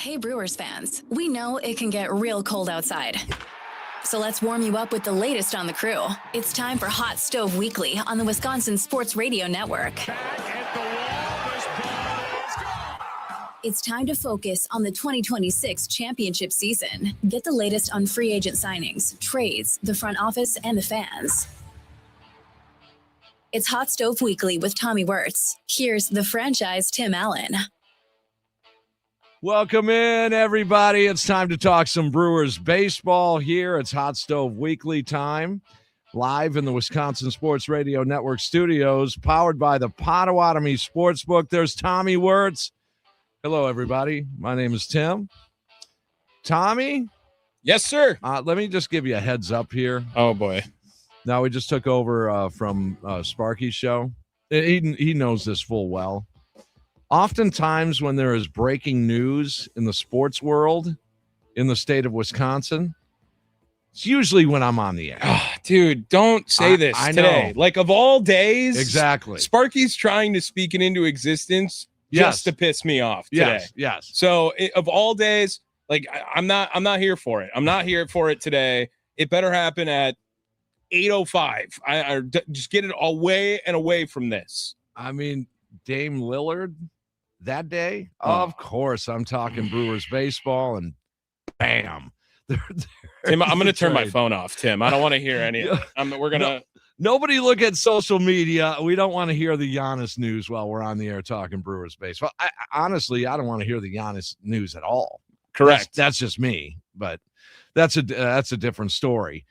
Hey Brewers fans, we know it can get real cold outside. So let's warm you up with the latest on the crew. It's time for Hot Stove Weekly on the Wisconsin Sports Radio Network. It's time to focus on the 2026 championship season. Get the latest on free agent signings, trades, the front office, and the fans. It's Hot Stove Weekly with Tommy Wirtz. Here's the franchise Tim Allen. Welcome in, everybody. It's time to talk some Brewers baseball here. It's Hot Stove Weekly time, live in the Wisconsin Sports Radio Network studios, powered by the Potawatomi Sportsbook. There's Tommy Wirtz. Hello, everybody. My name is Tim. Tommy? Yes, sir. Let me just give you a heads up here. Oh, boy. Now, we just took over from Sparky's show. He knows this full well. Oftentimes when there is breaking news in the sports world in the state of Wisconsin, it's usually when I'm on the air. Oh, dude, don't say this I today. know. Like, of all days, Exactly. Sparky's trying to speak it into existence just to piss me off today. Yes. So of all days, like, I'm not here for it. I'm not here for it today. It better happen at 8:05. I just get it away and away from this. I mean, Dame Lillard that day, of course, I'm talking Brewers baseball, and bam. Tim, I'm going to turn my phone off, Tim. I don't want to hear any of it. We're going to. Nobody look at social media. We don't want to hear the Giannis news while we're on the air talking Brewers baseball. Honestly, I don't want to hear the Giannis news at all. Correct. That's just me, but that's a different story.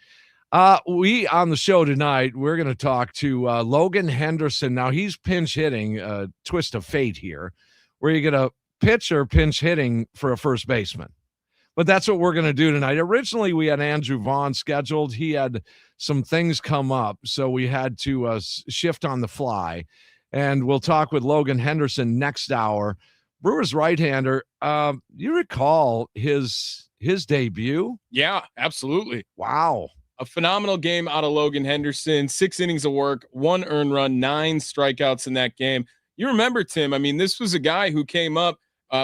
We on the show tonight, we're going to talk to Logan Henderson. Now he's pinch hitting, twist of fate here, where you get a pitcher pinch hitting for a first baseman. But that's what we're going to do tonight. Originally, we had Andrew Vaughn scheduled. He had some things come up, so we had to shift on the fly. And we'll talk with Logan Henderson next hour. Brewers right-hander. You recall his debut? Yeah, absolutely. Wow. A phenomenal game out of Logan Henderson, 6 innings of work, 1 earned run, 9 strikeouts in that game. You remember, Tim, I mean, this was a guy who came up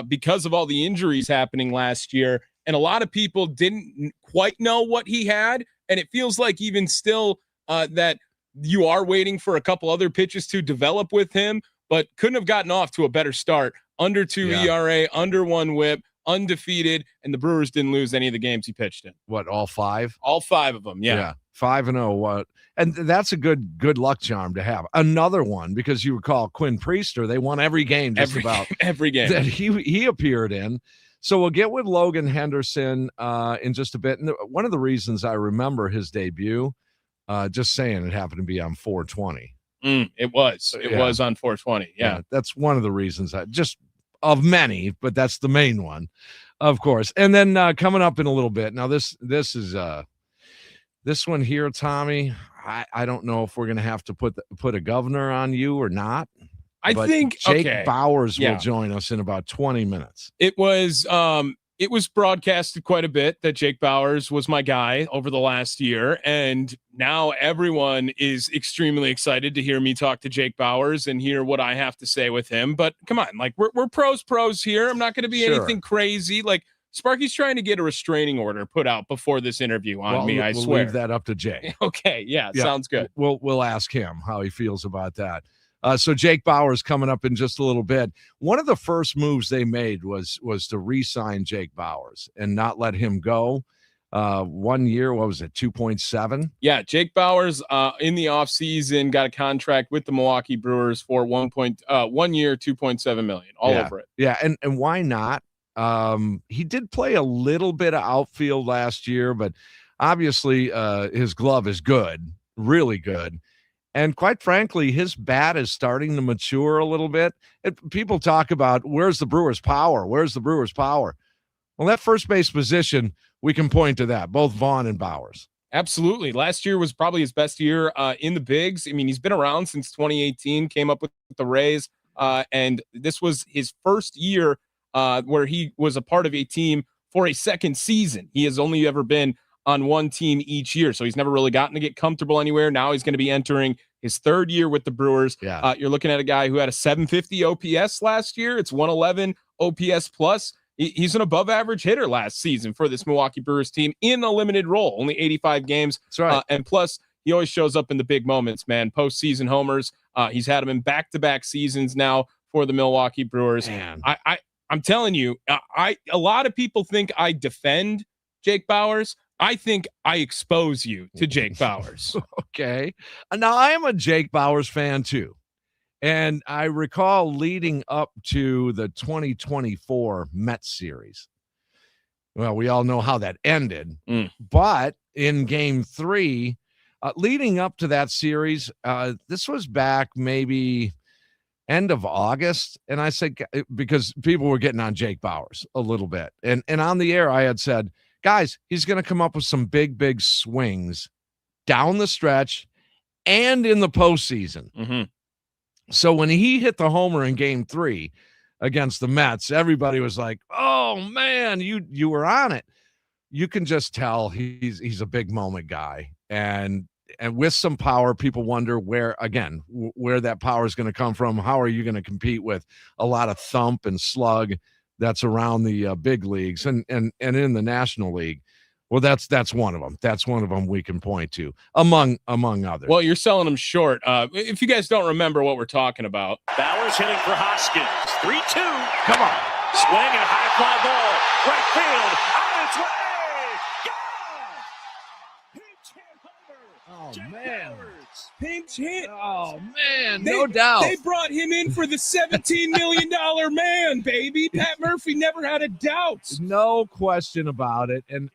because of all the injuries happening last year, and a lot of people didn't quite know what he had, and it feels like even still that you are waiting for a couple other pitches to develop with him, but couldn't have gotten off to a better start. Under 2 ERA, under 1 WHIP, undefeated, and the Brewers didn't lose any of the games he pitched in. What, all 5? All 5 of them, yeah. 5-0. What? And that's a good luck charm to have. Another one, because you recall Quinn Priester, they won every game every game that he appeared in. So we'll get with Logan Henderson in just a bit. And one of the reasons I remember his debut, just saying it happened to be on 420. It was on 420. Yeah. That's one of the reasons just of many, but that's the main one, of course. And then coming up in a little bit. Now this is this one here, Tommy. I don't know if we're going to have to put a governor on you or not. I think Jake Bauers will join us in about 20 minutes. It was broadcasted quite a bit that Jake Bauers was my guy over the last year, and now everyone is extremely excited to hear me talk to Jake Bauers and hear what I have to say with him. But come on, like we're pros here. I'm not going to be anything crazy. Like Sparky's trying to get a restraining order put out before this interview on me. I swear. We'll leave that up to Jake. Okay, yeah, sounds good. We'll ask him how he feels about that. So Jake Bauers coming up in just a little bit. One of the first moves they made was to re-sign Jake Bauers and not let him go. 1 year, what was it, 2.7? Yeah, Jake Bauers in the offseason got a contract with the Milwaukee Brewers for 1 year, $2.7 million, all over it. Yeah, and why not? He did play a little bit of outfield last year, but obviously his glove is good, really good. And quite frankly, his bat is starting to mature a little bit. People talk about where's the Brewers' power? Where's the Brewers' power? Well, that first base position, we can point to that, both Vaughn and Bauers. Absolutely. Last year was probably his best year in the bigs. I mean, he's been around since 2018, came up with the Rays, and this was his first year where he was a part of a team for a second season. He has only ever been on one team each year, so he's never really gotten to get comfortable anywhere. Now he's going to be entering his third year with the Brewers. You're looking at a guy who had a 750 OPS last year. It's 111 OPS plus. He's an above average hitter last season for this Milwaukee Brewers team in a limited role, only 85 games. That's right. And plus, he always shows up in the big moments, man. Postseason homers. He's had them in back-to-back seasons now for the Milwaukee Brewers. Man. I'm telling you, a lot of people think I defend Jake Bauers. I think I expose you to Jake Bauers. Okay. Now, I am a Jake Bauers fan, too. And I recall leading up to the 2024 Mets series. Well, we all know how that ended. But in game 3, leading up to that series, this was back maybe end of August. And I said, because people were getting on Jake Bauers a little bit. And on the air, I had said, guys, he's going to come up with some big swings down the stretch and in the postseason. Mm-hmm. So when he hit the homer in game 3 against the Mets, everybody was like, oh, man, you were on it. You can just tell he's a big moment guy. And with some power, people wonder where that power is going to come from. How are you going to compete with a lot of thump and slug that's around the big leagues and in the National League? Well, that's one of them. That's one of them we can point to among others. Well, you're selling them short. If you guys don't remember what we're talking about. Bauers hitting for Hoskins. 3-2. Come on. Swing and high fly ball. Right field. On its way. Oh, Jake man. Bauers. Pinch hit. Oh, man, no doubt. They brought him in for the $17 million man, baby. Pat Murphy never had a doubt. No question about it. And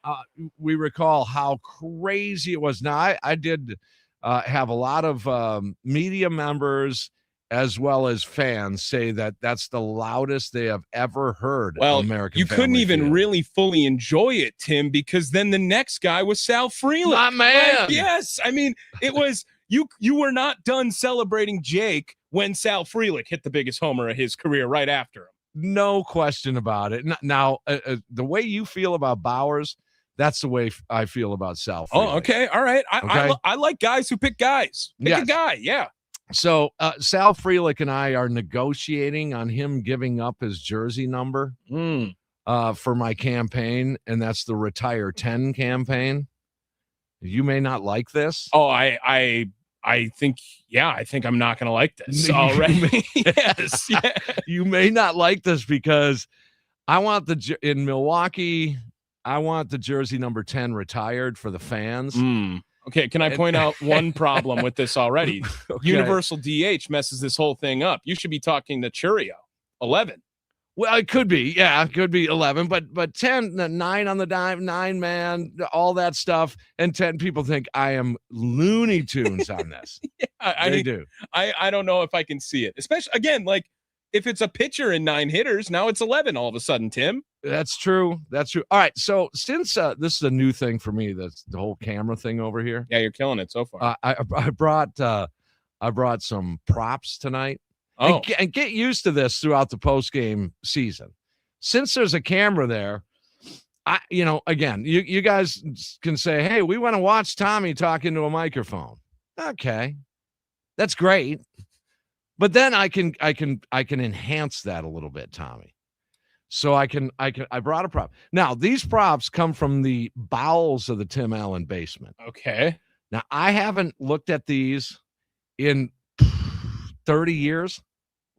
we recall how crazy it was. Now, I did have a lot of media members as well as fans say that that's the loudest they have ever heard. Well, American you couldn't Family even Field. really fully enjoy it, Tim, because then the next guy was Sal Frelick. My man. Like, yes. I mean, it was you were not done celebrating Jake when Sal Frelick hit the biggest homer of his career right after him. No question about it. Now, the way you feel about Bauers, that's the way I feel about Sal Frelick. Oh, okay. All right. Okay. I like guys who pick guys. Pick Yes. a guy. Yeah. So Sal Frelick and I are negotiating on him giving up his jersey number for my campaign, and that's the Retire 10 campaign. You may not like this. Oh, I think I'm not going to like this already. Yes. Yeah. You may not like this because I want in Milwaukee, I want the jersey number 10 retired for the fans. Okay, can I point out one problem with this already? Okay. Universal DH messes this whole thing up. You should be talking to Churio, 11. Well, it could be. Yeah, it could be 11, but 10, 9 on the dime, 9 man, all that stuff. And 10 people think I am Looney Tunes on this. They do. I don't know if I can see it, especially, again, like if it's a pitcher and 9 hitters, now it's 11 all of a sudden, Tim. That's true. That's true. All right. So since this is a new thing for me, that's the whole camera thing over here. Yeah, you're killing it so far. I brought some props tonight. Oh, And get used to this throughout the post-game season. Since there's a camera there, again, you guys can say, hey, we want to watch Tommy talk into a microphone. Okay. That's great. But then I can enhance that a little bit, Tommy. So I brought a prop. Now, these props come from the bowels of the Tim Allen basement. okay. Now, I haven't looked at these in 30 years.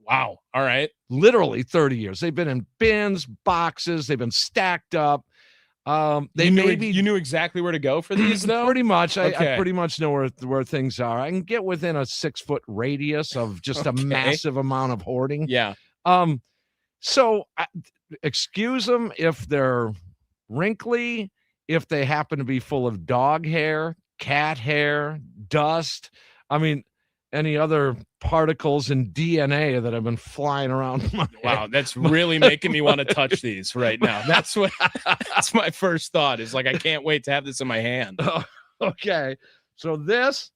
Wow. All right. Literally 30 years. They've been in bins, boxes. They've been stacked up. You knew exactly where to go for these, though? Pretty much. Okay. I pretty much know where things are. I can get within a 6-foot radius of just a massive amount of hoarding. Yeah. So excuse them if they're wrinkly, if they happen to be full of dog hair, cat hair, dust. I mean, any other particles and DNA that have been flying around my Wow, head. that's really making me want to touch these right now. That's my first thought is like, I can't wait to have this in my hand. Okay. So this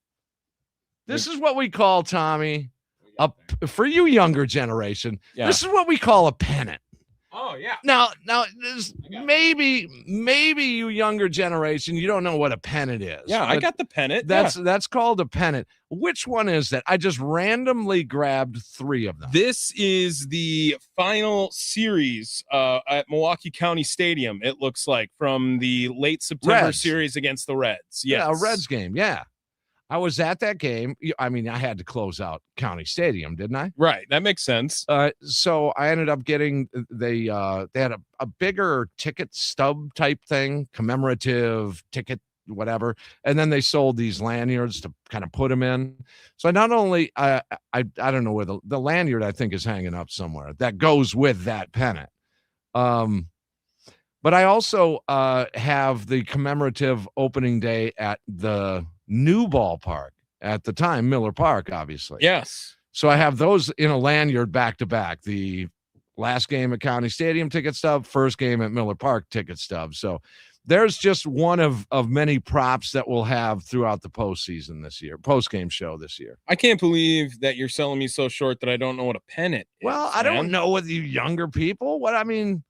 is what we call, Tommy, for you younger generation, Yeah. this is what we call a pennant. Oh yeah. Now, this maybe you younger generation, you don't know what a pennant is. Yeah, I got the pennant. That's called a pennant. Which one is that? I just randomly grabbed 3 of them. This is the final series at Milwaukee County Stadium, it looks like, from the late September Reds. series against the Reds. Yes. Yeah, a Reds game. Yeah. I was at that game. I mean, I had to close out County Stadium, didn't I? Right. That makes sense. So I ended up getting they had a bigger ticket stub type thing, commemorative ticket, whatever. And then they sold these lanyards to kind of put them in. So I not only I don't know where the lanyard I think is hanging up somewhere that goes with that pennant. But I also have the commemorative opening day at the new ballpark at the time, Miller Park, obviously. Yes. So I have those in a lanyard back to back. The last game at County Stadium ticket stub, first game at Miller Park ticket stub. So there's just one of many props that we'll have throughout the postseason this year, post-game show this year. I can't believe that you're selling me so short that I don't know what a pennant is. Well, I don't know with you younger people. What I mean,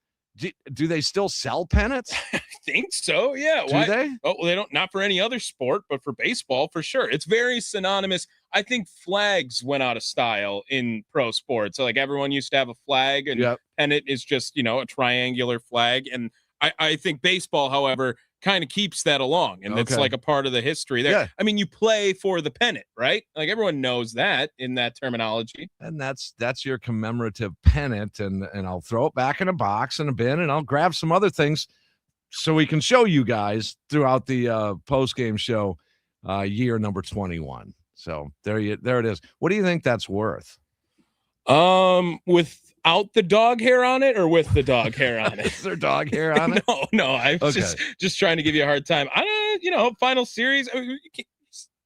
do they still sell pennants? I think so. Yeah. Do they? Oh, well, they don't. Not for any other sport, but for baseball, for sure. It's very synonymous. I think flags went out of style in pro sports. So like everyone used to have a flag, and pennant is just a triangular flag. And I think baseball, however, kind of keeps that along, and it's like a part of the history there. Yeah. I mean, you play for the pennant, right? Like everyone knows that in that terminology. And that's your commemorative pennant, and I'll throw it back in a box and a bin, and I'll grab some other things so we can show you guys throughout the post-game show, year number 21. So there it is. What do you think that's worth? Without the dog hair on it, or with the dog hair on it? Is there dog hair on it? No. I'm just trying to give you a hard time. I don't, final series. I mean,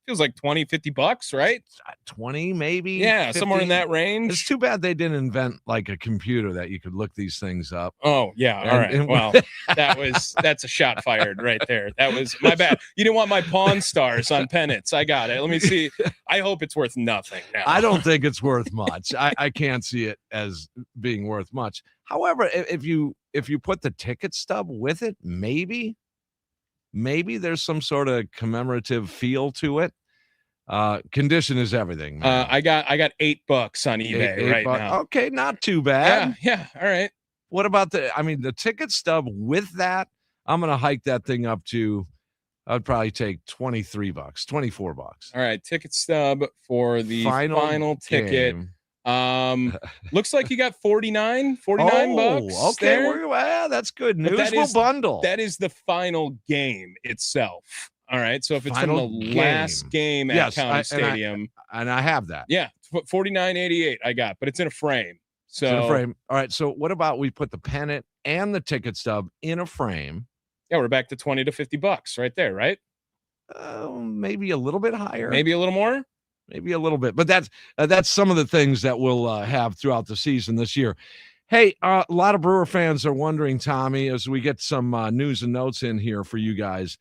feels like $20-$50, right? 20 maybe. Yeah, 50. somewhere in that range. It's too bad they didn't invent like a computer that you could look these things up. Oh yeah. All right. Well, that's a shot fired right there. That was my bad. You didn't want my Pawn Stars on pennants. I got it. Let me see. I hope it's worth nothing now. I don't think it's worth much. I can't see it as being worth much. However, if you put the ticket stub with it, maybe there's some sort of commemorative feel to it. Condition is everything, man. I got $8 on eBay now. Okay, not too bad. Yeah. All right. What about the ticket stub with that? I'm gonna hike that thing up to, I'd probably take $23, $24. All right, ticket stub for the final ticket. Looks like you got $49 bucks. Okay, that's good news. We'll bundle. That is the final game itself. All right, so if it's Final from the last game at County Stadium, and I have that. Yeah, $49.88 I got, but it's in a frame. So it's in a frame. All right, so what about we put the pennant and the ticket stub in a frame? Yeah, we're back to $20 to $50 right there, right? Maybe a little bit higher. Maybe a little more. Maybe a little bit, but that's some of the things that we'll have throughout the season this year. Hey, a lot of Brewer fans are wondering, Tommy, as we get some news and notes in here for you guys,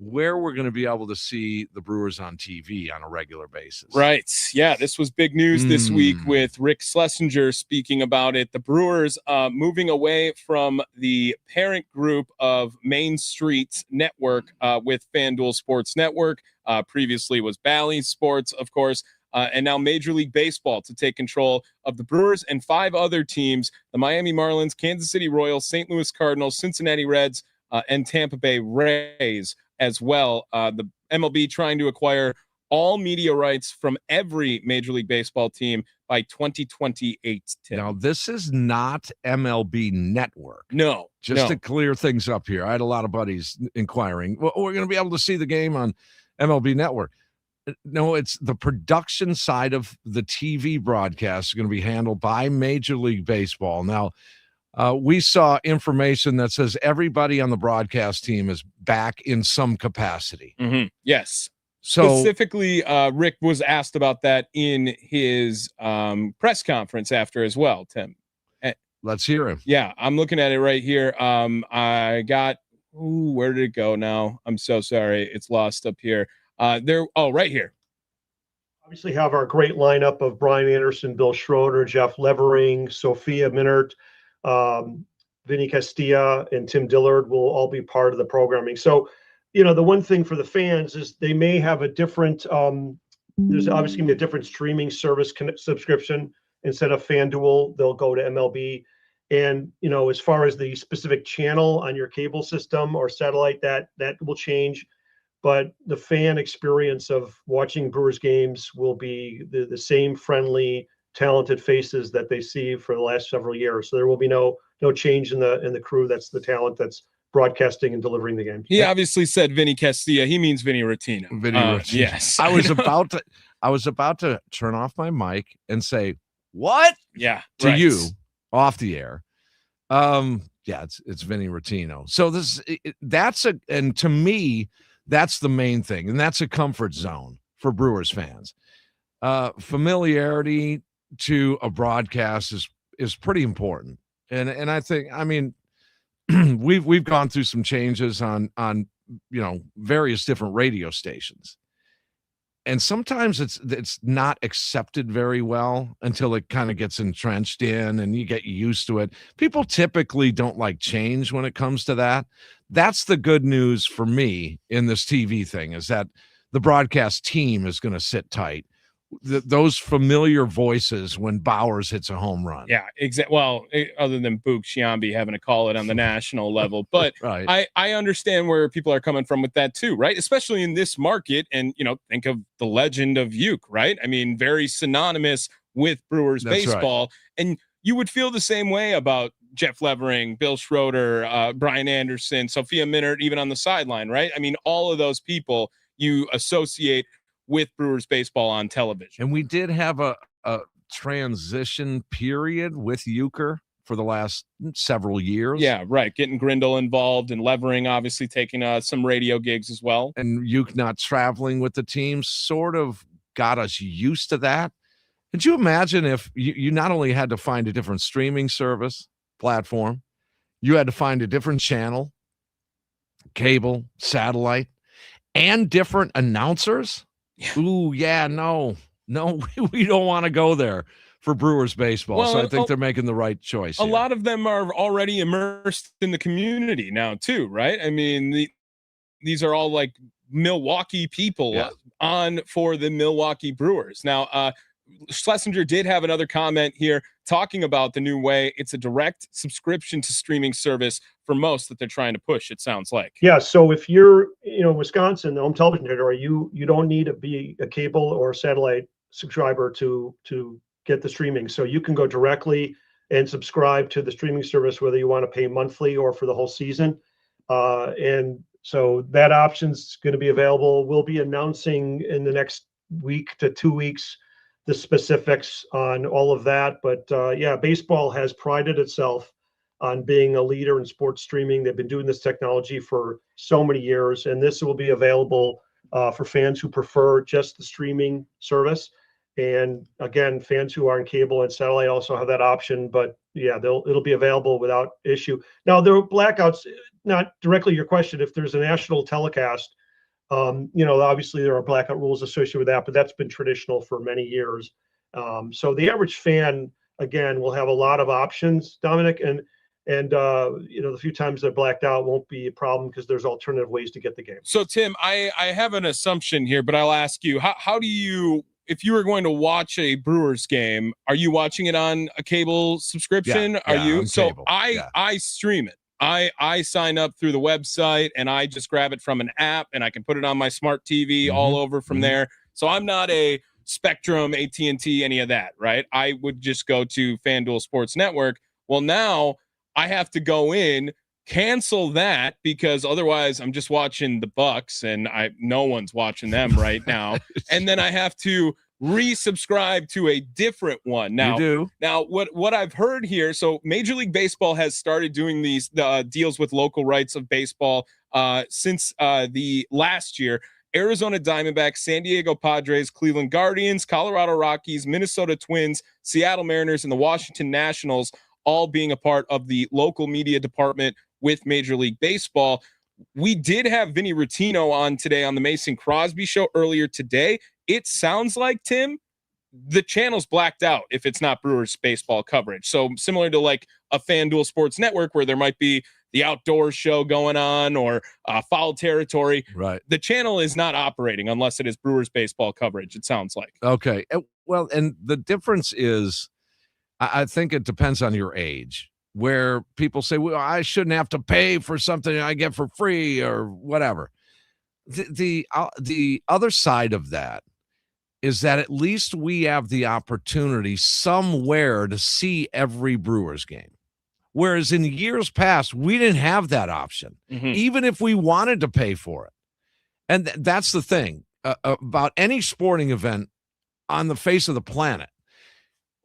where we're going to be able to see the Brewers on TV on a regular basis. Right. Yeah, this was big news this week with Rick Schlesinger speaking about it. The Brewers moving away from the parent group of Main Street Network with FanDuel Sports Network. Previously was Bally Sports, of course, and now Major League Baseball to take control of the Brewers and 5 other teams, the Miami Marlins, Kansas City Royals, St. Louis Cardinals, Cincinnati Reds, and Tampa Bay Rays as well. The MLB trying to acquire all media rights from every Major League Baseball team by 2028. Tim. Now, this is not MLB Network. No. Just to clear things up here. I had a lot of buddies inquiring, well, we're going to be able to see the game on MLB Network. No, it's the production side of the TV broadcast is going to be handled by Major League Baseball. Now, we saw information that says everybody on the broadcast team is back in some capacity. Mm-hmm. Yes. So specifically, Rick was asked about that in his press conference after as well, Tim. Let's hear him. Yeah, I'm looking at it right here. I got, where did it go now? I'm so sorry. It's lost up here. Right here. Obviously have our great lineup of Brian Anderson, Bill Schroeder, Jeff Levering, Sophia Minert, Vinny Castilla and Tim Dillard will all be part of the programming. So, the one thing for the fans is they may have a different, there's obviously going to be a different streaming service subscription. Instead of FanDuel, they'll go to MLB. And, as far as the specific channel on your cable system or satellite, that will change. But the fan experience of watching Brewers games will be the same friendly, talented faces that they see for the last several years. So there will be no change in the crew. That's the talent that's broadcasting and delivering the game. He obviously said Vinny Castilla. He means Vinny Rotino. Vinny Rotino. Yes. I was about to turn off my mic and say, what? Yeah. To you off the air. Yeah, it's Vinny Rotino. So and to me, that's the main thing. And that's a comfort zone for Brewers fans. Familiarity to a broadcast is pretty important. And I think, we've gone through some changes on various different radio stations. And sometimes it's not accepted very well until it kind of gets entrenched in and you get used to it. People typically don't like change when it comes to that. That's the good news for me in this TV thing, is that the broadcast team is going to sit tight. Those familiar voices when Bauers hits a home run. Yeah, exactly. Well, other than Boog Sciambi having to call it on the national level, but right. I understand where people are coming from with that too, right? Especially in this market, and think of the legend of Uke, right? Very synonymous with Brewers baseball, right. And you would feel the same way about Jeff Levering, Bill Schroeder, Brian Anderson, Sophia Minnaert, even on the sideline, right? All of those people you associate with Brewers baseball on television. And we did have a transition period with Euchre for the last several years. Yeah, right. Getting Grindle involved and Levering obviously taking some radio gigs as well. And Euchre not traveling with the team sort of got us used to that. Could you imagine if you not only had to find a different streaming service platform, you had to find a different channel, cable, satellite, and different announcers? Yeah. Ooh, yeah, no, we don't want to go there for Brewers baseball. Well, so I think they're making the right choice. A lot of them are already immersed in the community now too, right? These are all like Milwaukee people on for the Milwaukee Brewers. Now, Schlesinger did have another comment here talking about the new way. It's a direct subscription to streaming service for most that they're trying to push, it sounds like. Yeah, so if you're, Wisconsin, the home television territory, you don't need to be a cable or satellite subscriber to get the streaming. So you can go directly and subscribe to the streaming service, whether you want to pay monthly or for the whole season. And so that option's going to be available. We'll be announcing in the next week to 2 weeks the specifics on all of that. But baseball has prided itself on being a leader in sports streaming. They've been doing this technology for so many years, and this will be available for fans who prefer just the streaming service. And again, fans who are on cable and satellite also have that option. But it'll be available without issue. Now, there are blackouts, not directly your question. If there's a national telecast, obviously there are blackout rules associated with that, but that's been traditional for many years. So the average fan, again, will have a lot of options, Dominic, and the few times they're blacked out won't be a problem because there's alternative ways to get the game. So Tim, I have an assumption here, but I'll ask you, how do you, if you were going to watch a Brewers game, are you watching it on a cable subscription? Are you? So cable. I stream it. I sign up through the website and I just grab it from an app and I can put it on my smart TV all over from there. So I'm not a Spectrum, AT&T, any of that, right? I would just go to FanDuel Sports Network. Well, now I have to go in, cancel that because otherwise I'm just watching the Bucks and no one's watching them right now. And then I have to resubscribe to a different one. Now, what I've heard here, so Major League Baseball has started doing these deals with local rights of baseball since the last year. Arizona Diamondbacks, San Diego Padres, Cleveland Guardians, Colorado Rockies, Minnesota Twins, Seattle Mariners, and the Washington Nationals all being a part of the local media department with Major League Baseball. We did have Vinny Rotino on today on the Mason Crosby Show earlier today. It sounds like, Tim, the channel's blacked out if it's not Brewers baseball coverage. So similar to like a FanDuel Sports Network where there might be the outdoor show going on or foul territory. Right. The channel is not operating unless it is Brewers baseball coverage, it sounds like. Okay. Well, and the difference is, I think it depends on your age, where people say, well, I shouldn't have to pay for something I get for free or whatever. The other side of that is that at least we have the opportunity somewhere to see every Brewers game. Whereas in years past, we didn't have that option, even if we wanted to pay for it. And that's the thing about any sporting event on the face of the planet,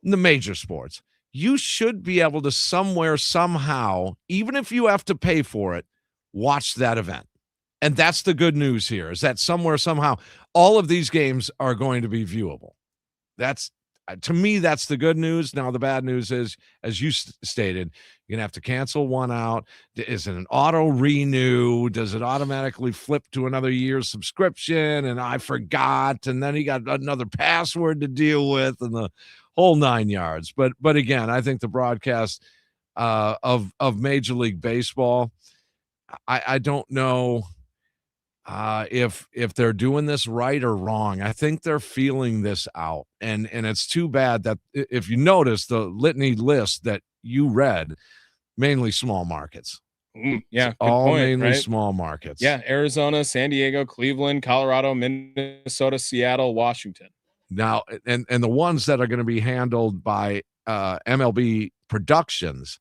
the major sports. You should be able to somewhere, somehow, even if you have to pay for it, watch that event. And that's the good news here, is that somewhere, somehow, all of these games are going to be viewable. That's, to me, that's the good news. Now, the bad news is, as you stated, you're going to have to cancel one out. Is it an auto renew? Does it automatically flip to another year's subscription? And I forgot. And then he got another password to deal with and the whole 9 yards. But again, I think the broadcast of Major League Baseball, I don't know if they're doing this right or wrong. I think they're feeling this out. And it's too bad that if you notice the litany list that you read, mainly small markets. Yeah, all point, mainly right? small markets. Yeah, Arizona, San Diego, Cleveland, Colorado, Minnesota, Seattle, Washington. Now, and the ones that are going to be handled by MLB Productions,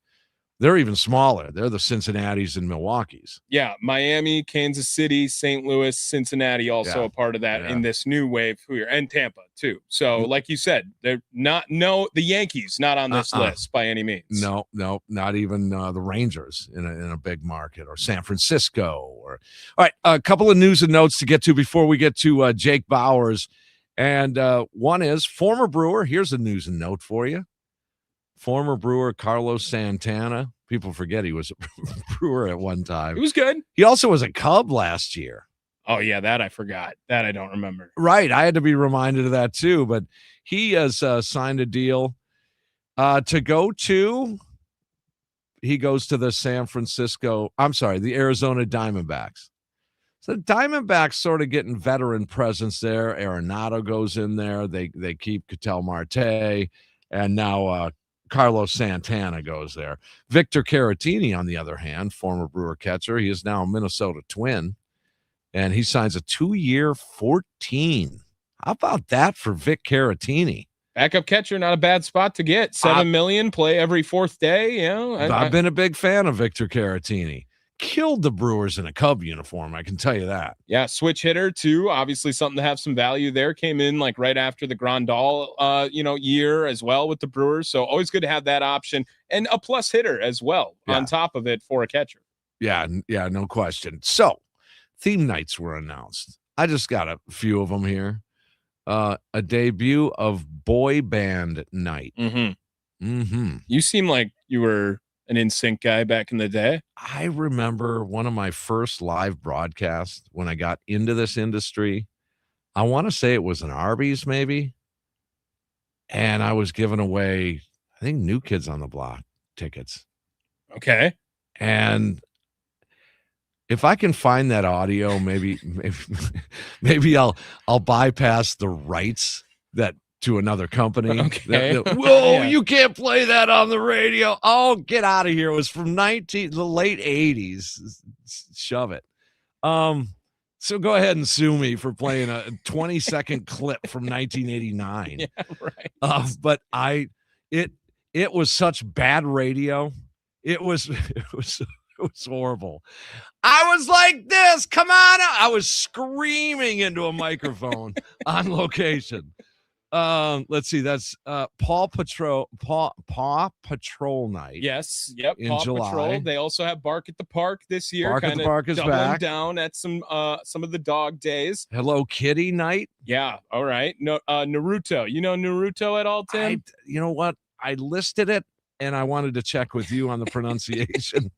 they're even smaller. They're the Cincinnatis and Milwaukees. Yeah, Miami, Kansas City, St. Louis, Cincinnati also a part of that in this new wave here, and Tampa too. So, like you said, they're not the Yankees not on this list by any means. No, not even the Rangers in a big market, or San Francisco. All right, a couple of news and notes to get to before we get to Jake Bauers, and one is former Brewer. Here's a news and note for you. Former Brewer Carlos Santana. People forget he was a Brewer at one time. He was good. He also was a Cub last year. Oh, yeah, that I forgot. That I don't remember. Right. I had to be reminded of that too. But he has signed a deal to go to – he goes to the the Arizona Diamondbacks. So the Diamondbacks sort of getting veteran presence there. Arenado goes in there. They keep Ketel Marte, and now Carlos Santana goes there. Victor Caratini, on the other hand, former Brewer catcher, he is now a Minnesota Twin, and he signs a 2-year, $14. How about that for Vic Caratini? Backup catcher, not a bad spot to get. $7 million, play every fourth day. You know, I've been a big fan of Victor Caratini. Killed the Brewers in a Cub uniform, I can tell you that. Yeah, switch hitter too. Obviously, something to have some value there. Came in like right after the Grandal, year as well with the Brewers. So always good to have that option, and a plus hitter as well on top of it for a catcher. Yeah, no question. So, theme nights were announced. I just got a few of them here. A debut of Boy Band Night. You seem like you were an NSYNC guy back in the day. I remember one of my first live broadcasts when I got into this industry. I want to say it was an Arby's maybe. And I was giving away, I think, New Kids on the Block tickets. Okay. And if I can find that audio, maybe I'll bypass the rights that to another company. Okay. Whoa, you can't play that on the radio. Oh, get out of here. It was from the late 80s. Shove it. So go ahead and sue me for playing a 20-second clip from 1989. Yeah, right. But it was such bad radio. It was horrible. I was like this. Come on. I was screaming into a microphone on location. Let's see. That's Paw Patrol Night. Yes. Yep. In Paw July. Patrol. They also have Bark at the Park this year. Bark at the Park is doubling back. down at some of the dog days. Hello Kitty Night. Yeah. All right. No, Naruto. You know Naruto at all, Tim? You know what? I listed it. and I wanted to check with you on the pronunciation.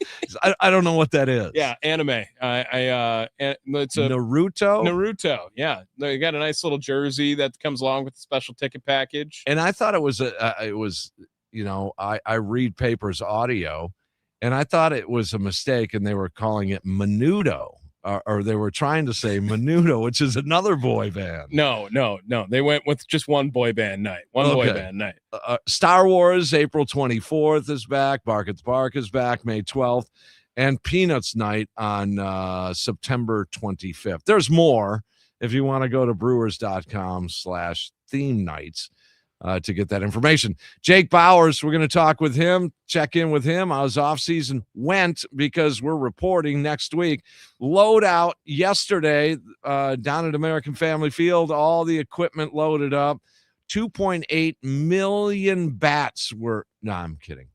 I don't know what that is. Yeah, anime. It's a Naruto. Naruto. Yeah, they got a nice little jersey that comes along with the special ticket package. And I thought it was I read papers audio, and I thought it was a mistake, and they were calling it Menudo, or they were trying to say Menudo, which is another boy band. No. They went with just one boy band night. Boy band night. Star Wars, April 24th is back. Bark at the Bark is back, May 12th. And Peanuts Night on September 25th. There's more if you want to go to brewers.com/theme nights to get that information. Jake Bauers, we're going to talk with him, check in with him. How his offseason went, because we're reporting next week. Load out yesterday down at American Family Field, all the equipment loaded up. 2.8 million bats were, no, I'm kidding.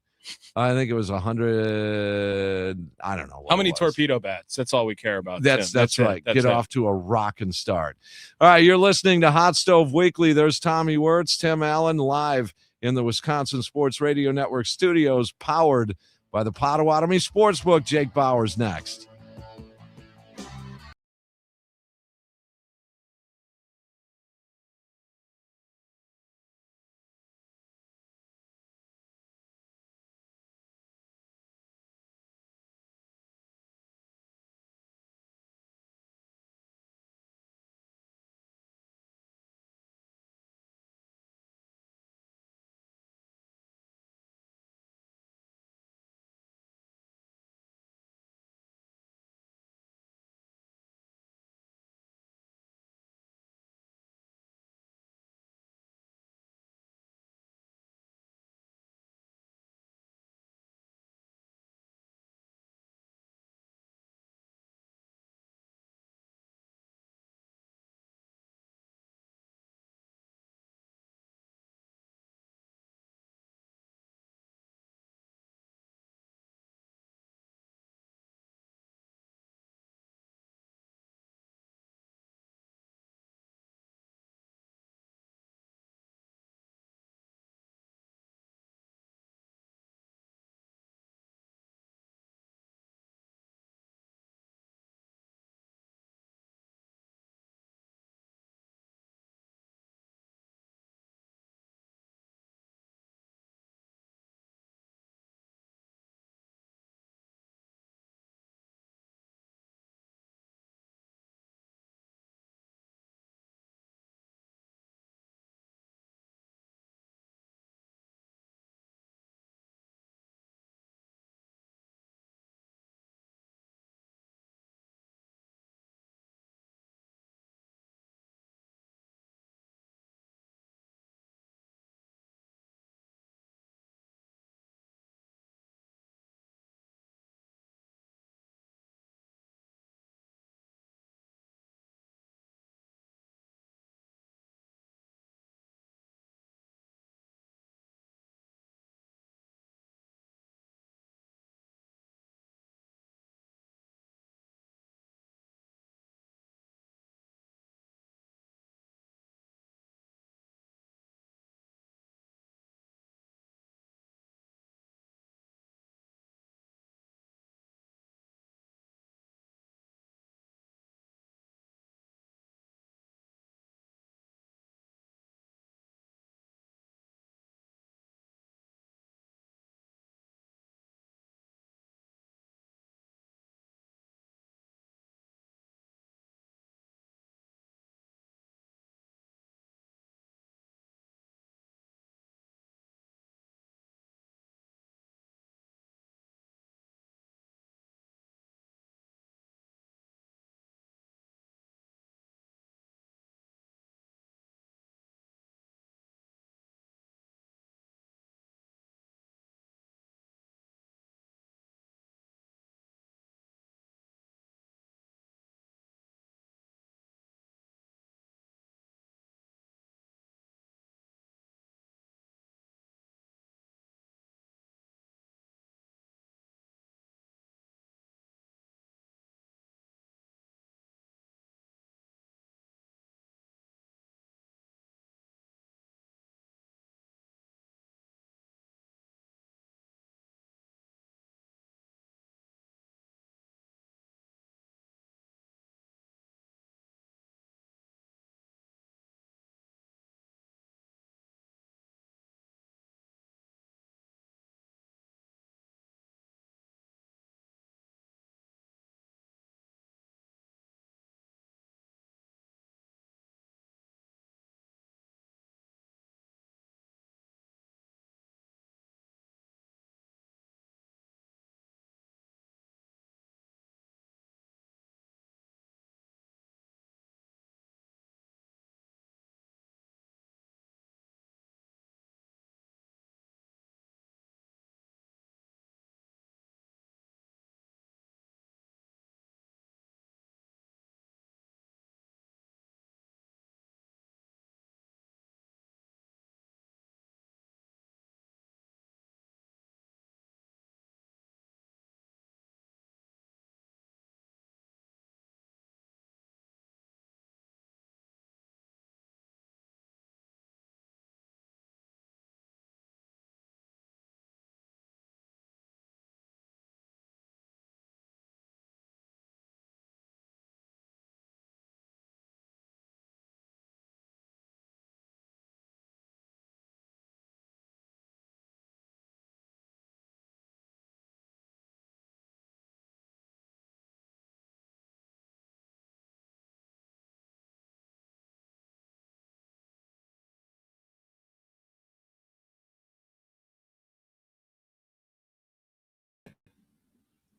I think it was 100. I don't know. How many torpedo bats? That's all we care about. That's right. That's Get off to a rockin' start. All right, you're listening to Hot Stove Weekly. There's Tommy Wirtz, Tim Allen, live in the Wisconsin Sports Radio Network studios, powered by the Potawatomi Sportsbook. Jake Bauers next.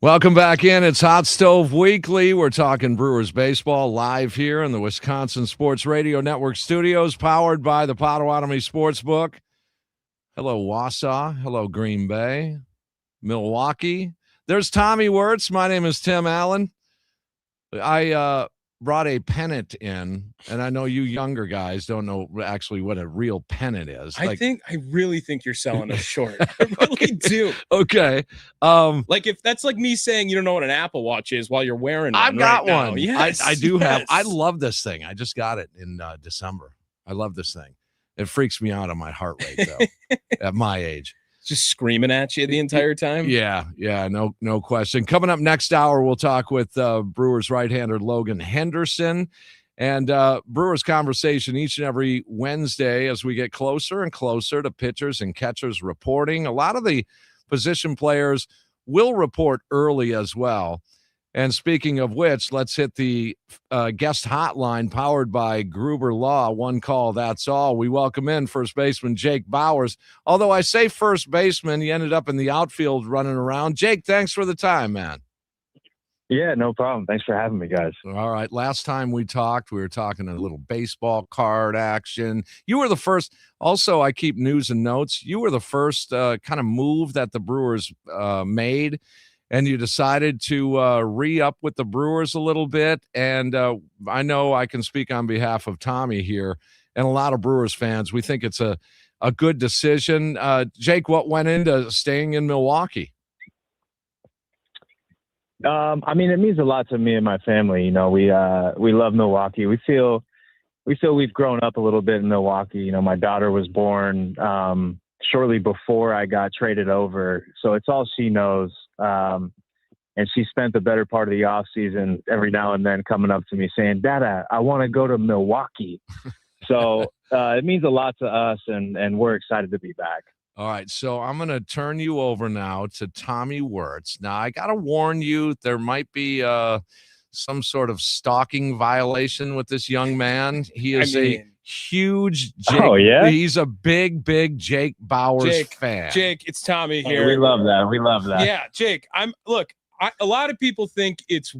Welcome back in. It's Hot Stove Weekly. We're talking Brewers baseball live here in the Wisconsin Sports Radio Network studios, powered by the Potawatomi Sportsbook. Hello, Wausau. Hello, Green Bay. Milwaukee. There's Tommy Wirtz. My name is Tim Allen. I brought a pennant in, and I know you younger guys don't know actually what a real pennant is. I really think you're selling us short. I really do. Okay. Like if that's like me saying you don't know what an Apple Watch is while you're wearing one. I've got right one. Now. Yes, I do have. yes. I love this thing. I just got it in December. I love this thing. It freaks me out on my heart rate though. At my age. Just screaming at you the entire time. Yeah, no question. Coming up next hour, we'll talk with Brewers right-hander Logan Henderson, and Brewers conversation each and every Wednesday as we get closer and closer to pitchers and catchers reporting. A lot of the position players will report early as well. And speaking of which, let's hit the guest hotline powered by Gruber Law. One call, that's all. We welcome in first baseman Jake Bauers. Although I say first baseman, he ended up in the outfield running around. Jake, thanks for the time, man. Yeah, no problem. Thanks for having me, guys. All right. Last time we talked, we were talking a little baseball card action. You were the first. Also, I keep news and notes. You were the first kind of move that the Brewers made. And you decided to re-up with the Brewers a little bit. And I know I can speak on behalf of Tommy here and a lot of Brewers fans. We think it's a good decision. Jake, what went into staying in Milwaukee? I mean, it means a lot to me and my family. You know, we love Milwaukee. We feel we've grown up a little bit in Milwaukee. You know, my daughter was born shortly before I got traded over. So it's all she knows. And she spent the better part of the off season every now and then coming up to me saying, Dada, I want to go to Milwaukee. So it means a lot to us, and we're excited to be back. All right, so I'm going to turn you over now to Tommy Wirtz. Now, I got to warn you, there might be some sort of stalking violation with this young man. He is a huge Jake. Oh, yeah? He's a big Jake Bauers fan. Jake, it's Tommy here. Hey, we love that. Yeah, Jake. A lot of people think it's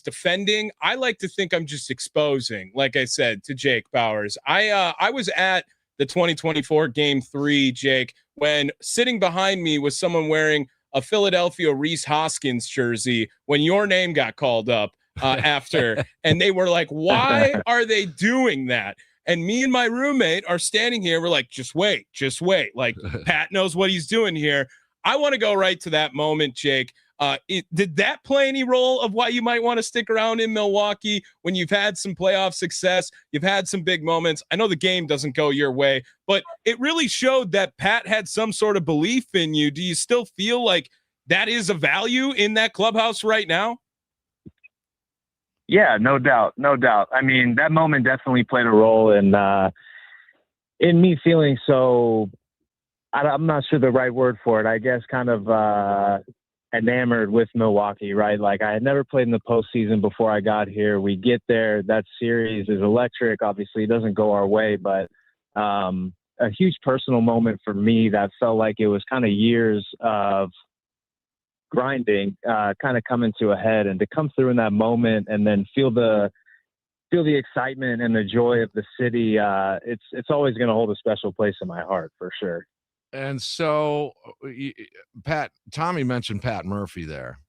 defending. I like to think I'm just exposing, like I said, to Jake Bauers. I was at the 2024 Game 3, Jake, when sitting behind me was someone wearing a Philadelphia Reese Hoskins jersey when your name got called up after, and they were like, why are they doing that? And me and my roommate are standing here. We're like, just wait. Like, Pat knows what he's doing here. I want to go right to that moment, Jake. Did that play any role of why you might want to stick around in Milwaukee when you've had some playoff success? You've had some big moments. I know the game doesn't go your way, but it really showed that Pat had some sort of belief in you. Do you still feel like that is a value in that clubhouse right now? Yeah, no doubt. I mean, that moment definitely played a role in me feeling so, I'm not sure the right word for it, I guess kind of enamored with Milwaukee, right? Like, I had never played in the postseason before I got here. We get there, that series is electric. Obviously, it doesn't go our way, but a huge personal moment for me that felt like it was kind of years of grinding kind of coming to a head, and to come through in that moment and then feel the excitement and the joy of the city. It's always going to hold a special place in my heart for sure. And so Tommy mentioned Pat Murphy there,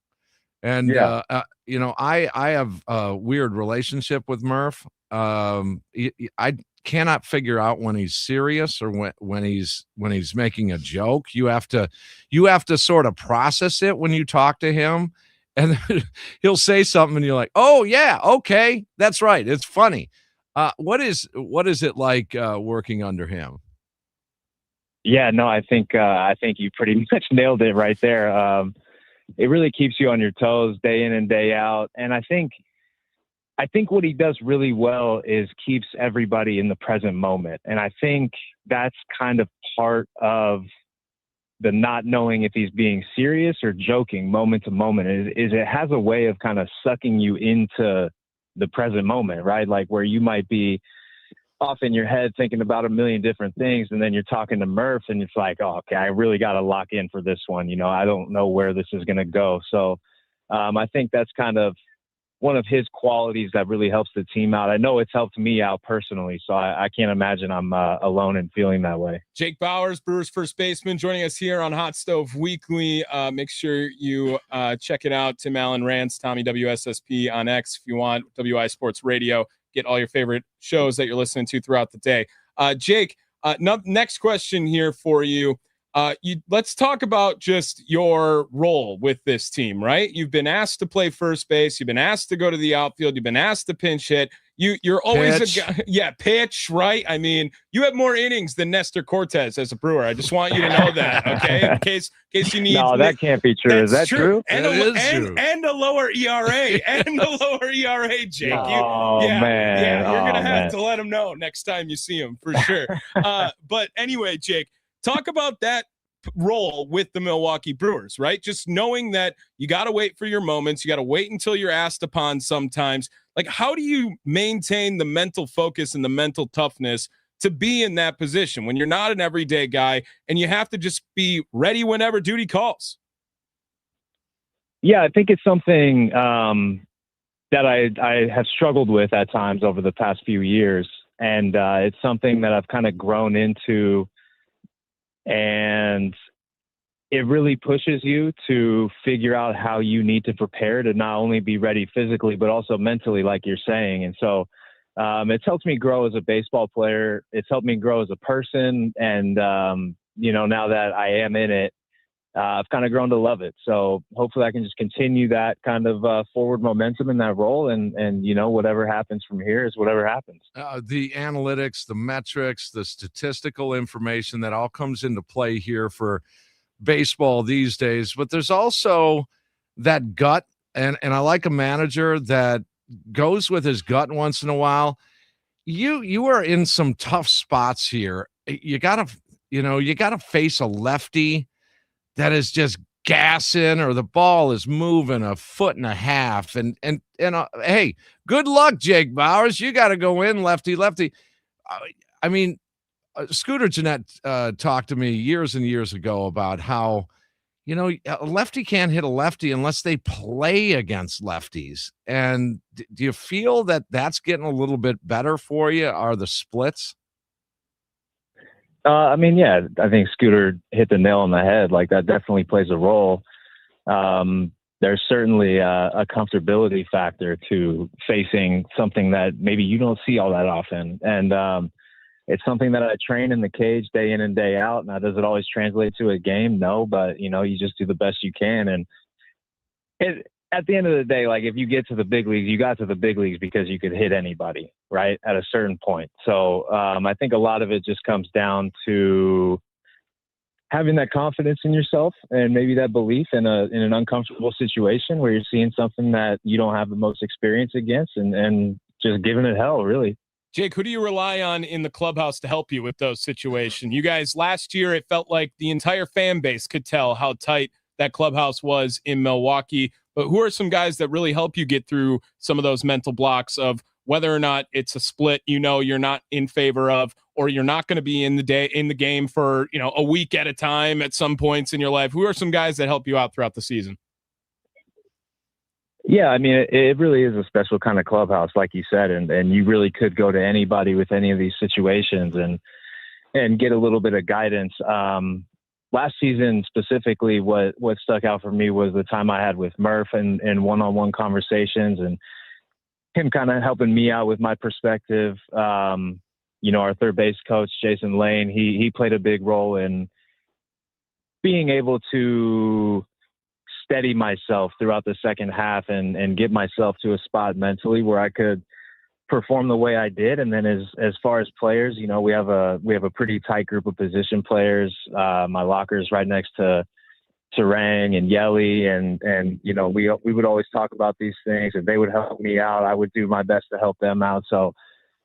and yeah. I have a weird relationship with Murph. I cannot figure out when he's serious or when he's making a joke. You have to sort of process it when you talk to him, and he'll say something and you're like, oh yeah, okay, that's right, it's funny. What is it like working under him? Yeah, no, I think you pretty much nailed it right there. It really keeps you on your toes day in and day out. And I think what he does really well is keeps everybody in the present moment. And I think that's kind of part of the not knowing if he's being serious or joking moment to moment is it has a way of kind of sucking you into the present moment, right? Like where you might be off in your head thinking about a million different things. And then you're talking to Murph and it's like, oh, okay, I really got to lock in for this one. You know, I don't know where this is going to go. So I think that's kind of one of his qualities that really helps the team out. I know it's helped me out personally, so I can't imagine I'm alone in feeling that way. Jake Bauers, Brewers first baseman, joining us here on Hot Stove Weekly. Make sure you check it out. Tim Allen Rants, Tommy WSSP on X if you want. WI Sports Radio. Get all your favorite shows that you're listening to throughout the day. Jake, next question here for you. Let's talk about just your role with this team, right? You've been asked to play first base. You've been asked to go to the outfield. You've been asked to pinch hit. You're always pitch. a guy. Yeah, pitch, right? I mean, you have more innings than Nestor Cortez as a Brewer. I just want you to know that, okay? In case you need. No, that can't be true. Is that true? And a lower ERA. And a lower ERA, Jake. Man. You're gonna have to let him know next time you see him for sure. But anyway, Jake, talk about that role with the Milwaukee Brewers, right? Just knowing that you got to wait for your moments. You got to wait until you're asked upon sometimes. Like, how do you maintain the mental focus and the mental toughness to be in that position when you're not an everyday guy and you have to just be ready whenever duty calls? Yeah, I think it's something that I have struggled with at times over the past few years. And it's something that I've kind of grown into. And it really pushes you to figure out how you need to prepare to not only be ready physically, but also mentally, like you're saying. And so it's helped me grow as a baseball player. It's helped me grow as a person. And, now that I am in it, I've kind of grown to love it. So hopefully I can just continue that kind of forward momentum in that role. And whatever happens from here is whatever happens. The analytics, the metrics, the statistical information that all comes into play here for baseball these days. But there's also that gut. And I like a manager that goes with his gut once in a while. You are in some tough spots here. You gotta face a lefty that is just gassing, or the ball is moving a foot and a half. And hey, good luck, Jake Bauers. You got to go in lefty. Scooter Jeanette talked to me years and years ago about how, a lefty can't hit a lefty unless they play against lefties. And do you feel that that's getting a little bit better for you? Are the splits? I think Scooter hit the nail on the head. Like, that definitely plays a role. There's certainly a comfortability factor to facing something that maybe you don't see all that often. And it's something that I train in the cage day in and day out. Now, does it always translate to a game? No, but, you just do the best you can. And at the end of the day, like, if you get to the big leagues, you got to the big leagues because you could hit anybody, right, at a certain point. So I think a lot of it just comes down to having that confidence in yourself and maybe that belief in an uncomfortable situation where you're seeing something that you don't have the most experience against, and just giving it hell, really. Jake, who do you rely on in the clubhouse to help you with those situations? You guys, last year, it felt like the entire fan base could tell how tight that clubhouse was in Milwaukee. But who are some guys that really help you get through some of those mental blocks of whether or not it's a split, you're not in favor of, or you're not going to be in the game for, a week at a time at some points in your life? Who are some guys that help you out throughout the season? Yeah, it really is a special kind of clubhouse, like you said, and you really could go to anybody with any of these situations and get a little bit of guidance. Last season specifically, what stuck out for me was the time I had with Murph and one-on-one conversations, and him kind of helping me out with my perspective. Our third base coach, Jason Lane, he played a big role in being able to steady myself throughout the second half and get myself to a spot mentally where I could perform the way I did. And then as far as players, we have a pretty tight group of position players. My locker is right next to Rang and Yelly, and we would always talk about these things, and they would help me out. I would do my best to help them out. So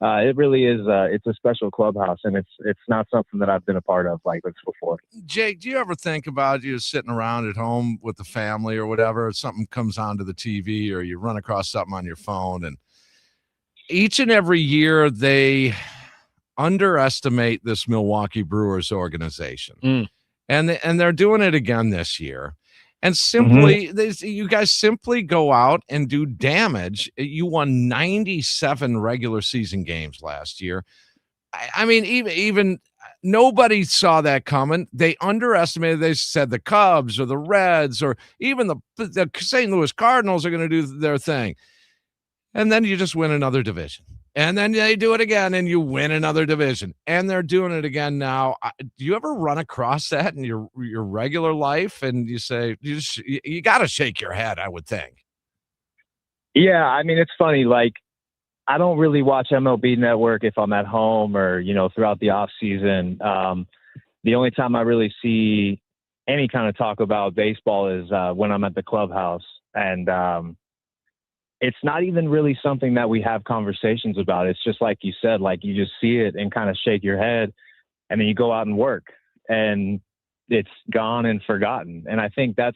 it really is it's a special clubhouse, and it's not something that I've been a part of like this before. Jake, do you ever think about you sitting around at home with the family or whatever, something comes onto the TV or you run across something on your phone, and each and every year they underestimate this Milwaukee Brewers organization. Mm. And they're doing it again this year. And simply, you guys simply go out and do damage. You won 97 regular season games last year. I mean, even nobody saw that coming. They underestimated. They said the Cubs or the Reds or even the St. Louis Cardinals are going to do their thing. And then you just win another division. And then they do it again and you win another division. And they're doing it again now. Do you ever run across that in your regular life? And you say, you got to shake your head, I would think. Yeah, I mean, it's funny. Like, I don't really watch MLB Network if I'm at home or, throughout the off season. The only time I really see any kind of talk about baseball is when I'm at the clubhouse. And it's not even really something that we have conversations about. It's just like you said, like you just see it and kind of shake your head and then you go out and work and it's gone and forgotten. And I think that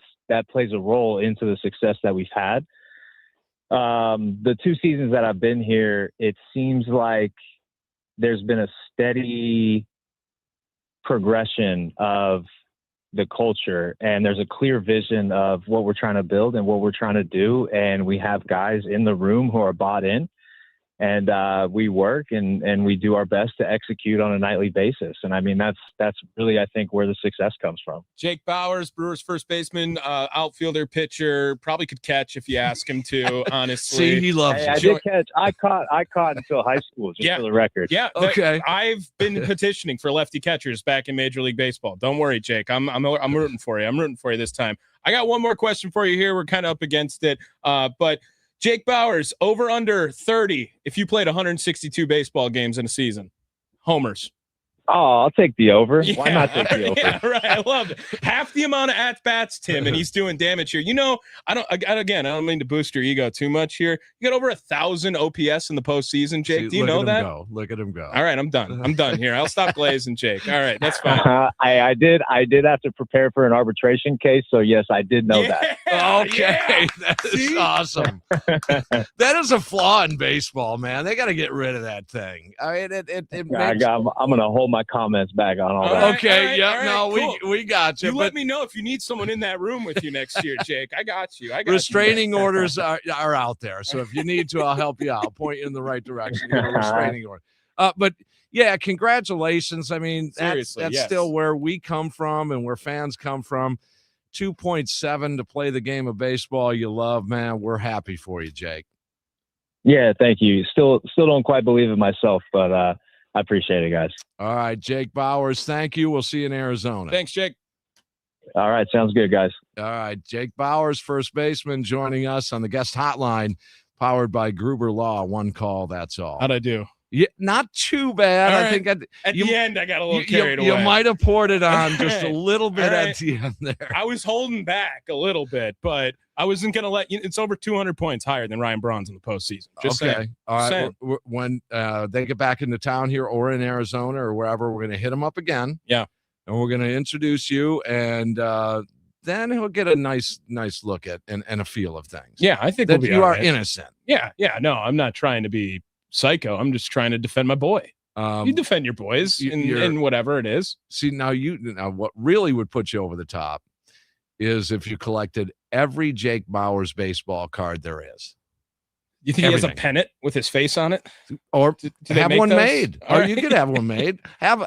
plays a role into the success that we've had. The 2 seasons that I've been here, it seems like there's been a steady progression of the culture and there's a clear vision of what we're trying to build and what we're trying to do. And we have guys in the room who are bought in and we work and we do our best to execute on a nightly basis. And I mean, that's really, I think, where the success comes from. Jake Bauers, Brewers first baseman, outfielder, pitcher, probably could catch if you ask him to, honestly. See, he loves Hey, it. I did catch. I caught until high school, just for the record. Yeah. Okay. I've been petitioning for lefty catchers back in Major League Baseball. Don't worry, Jake. I'm rooting for you. I'm rooting for you this time. I got one more question for you here. We're kind of up against it. But Jake Bauers, over under 30 if you played 162 baseball games in a season. Homers. Oh, I'll take the over. Yeah, Why not take the over? Yeah, right. I love it. Half the amount of at-bats, Tim, and he's doing damage here. I don't mean to boost your ego too much here. You got over 1,000 OPS in the postseason, Jake. See, do you know that? Look at him go. All right, I'm done. I'm done here. I'll stop glazing, Jake. All right, that's fine. I did have to prepare for an arbitration case, so yes, I did know that. Okay, that is awesome. That is a flaw in baseball, man. They got to get rid of that thing. I mean, I'm going to hold my comments back on all that. Okay, cool. we got you. You let me know if you need someone in that room with you next year, Jake. I got you. Restraining orders are out there. So if you need to, I'll help you out. I'll point you in the right direction. Get a restraining order. But yeah, congratulations. I mean, that's still where we come from and where fans come from. 2.7 to play the game of baseball you love, man. We're happy for you, Jake. Yeah, thank you. Still don't quite believe it myself, but I appreciate it, guys. All right, Jake Bauers, thank you. We'll see you in Arizona. Thanks, Jake. All right, sounds good, guys. All right, Jake Bauers, first baseman, joining us on the guest hotline, powered by Gruber Law. One call, that's all. How'd I do? Yeah, not too bad. All I right. think At the end, I got a little carried away. You might have poured it on just a All little bit right. at the end there. I was holding back a little bit, but I wasn't going to let you. It's over 200 points higher than Ryan Braun's in the postseason. Just okay. saying. All right. Saying. When they get back into town here or in Arizona or wherever, we're going to hit him up again. Yeah. And we're going to introduce you, and then he'll get a nice look at and a feel of things. Yeah, I think that we'll be you all are right. innocent. Yeah. No, I'm not trying to be psycho. I'm just trying to defend my boy. You defend your boys in whatever it is. See, now what really would put you over the top is if you collected every Jake Bauers baseball card there is. You think he has a pennant with his face on it? Or do they have make one those? made. All Or right. you could have one made. How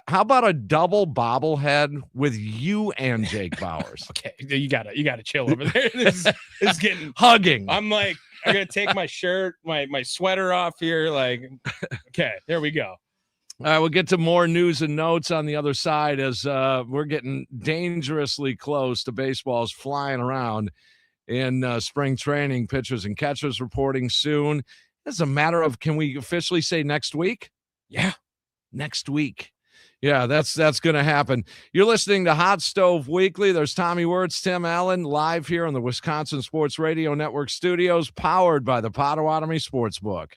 about a double bobblehead with you and Jake Bauers? Okay, you gotta chill over there. This is getting hugging. I'm like, I gotta take my shirt, my sweater off here. Like, okay, there we go. All right, we'll get to more news and notes on the other side as we're getting dangerously close to baseball's flying around in spring training. Pitchers and catchers reporting soon. It's a matter of, can we officially say next week? Yeah, next week. Yeah, that's going to happen. You're listening to Hot Stove Weekly. There's Tommy Wirtz, Tim Allen, live here on the Wisconsin Sports Radio Network studios, powered by the Potawatomi Sportsbook.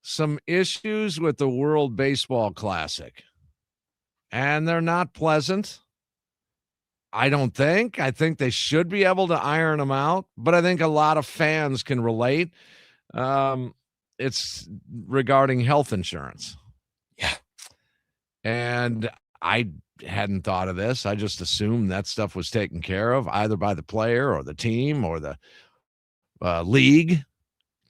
some issues with the World Baseball Classic, and they're not pleasant. I don't think. I think they should be able to iron them out, but I think a lot of fans can relate. It's regarding health insurance. Yeah. And I hadn't thought of this. I just assumed that stuff was taken care of either by the player or the team or the league.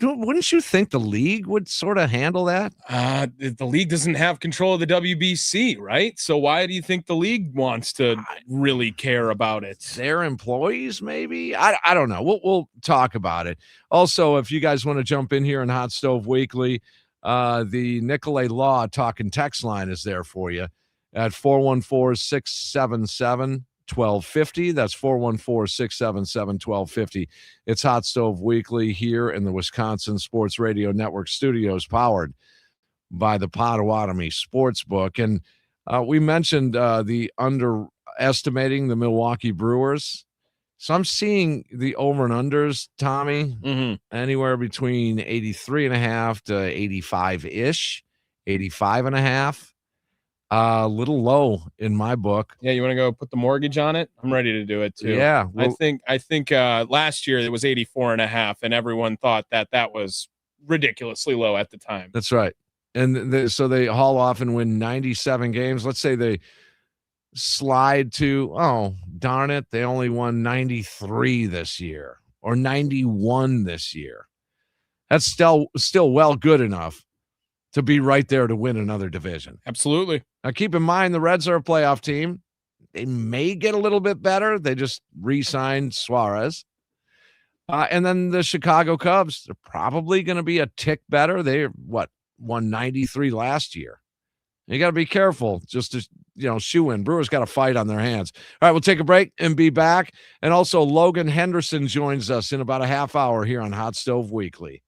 Wouldn't you think the league would sort of handle that? The league doesn't have control of the WBC, right? So why do you think the league wants to really care about it? Their employees, maybe? I don't know. We'll talk about it. Also, if you guys want to jump in here on Hot Stove Weekly, the Nicolay Law talking text line is there for you at 414-677-1250. That's 414-677-1250. It's Hot Stove Weekly here in the Wisconsin Sports Radio Network studios, powered by the Potawatomi Sportsbook. And we mentioned the underestimating the Milwaukee Brewers. So I'm seeing the over and unders, Tommy, anywhere between 83.5 to 85-ish, 85.5. A little low in my book. Yeah, you want to go put the mortgage on it? I'm ready to do it too. Yeah. Well, I think last year it was 84.5, and everyone thought that was ridiculously low at the time. That's right. And so they haul off and win 97 games. Let's say they slide to, oh, darn it, they only won 93 this year or 91 this year. That's still well good enough to be right there to win another division. Absolutely. Now, keep in mind, the Reds are a playoff team. They may get a little bit better. They just re-signed Suarez. And then the Chicago Cubs, they're probably going to be a tick better. They won 93 last year. You got to be careful just to, shoe in. Brewers got a fight on their hands. All right, we'll take a break and be back. And also, Logan Henderson joins us in about a half hour here on Hot Stove Weekly.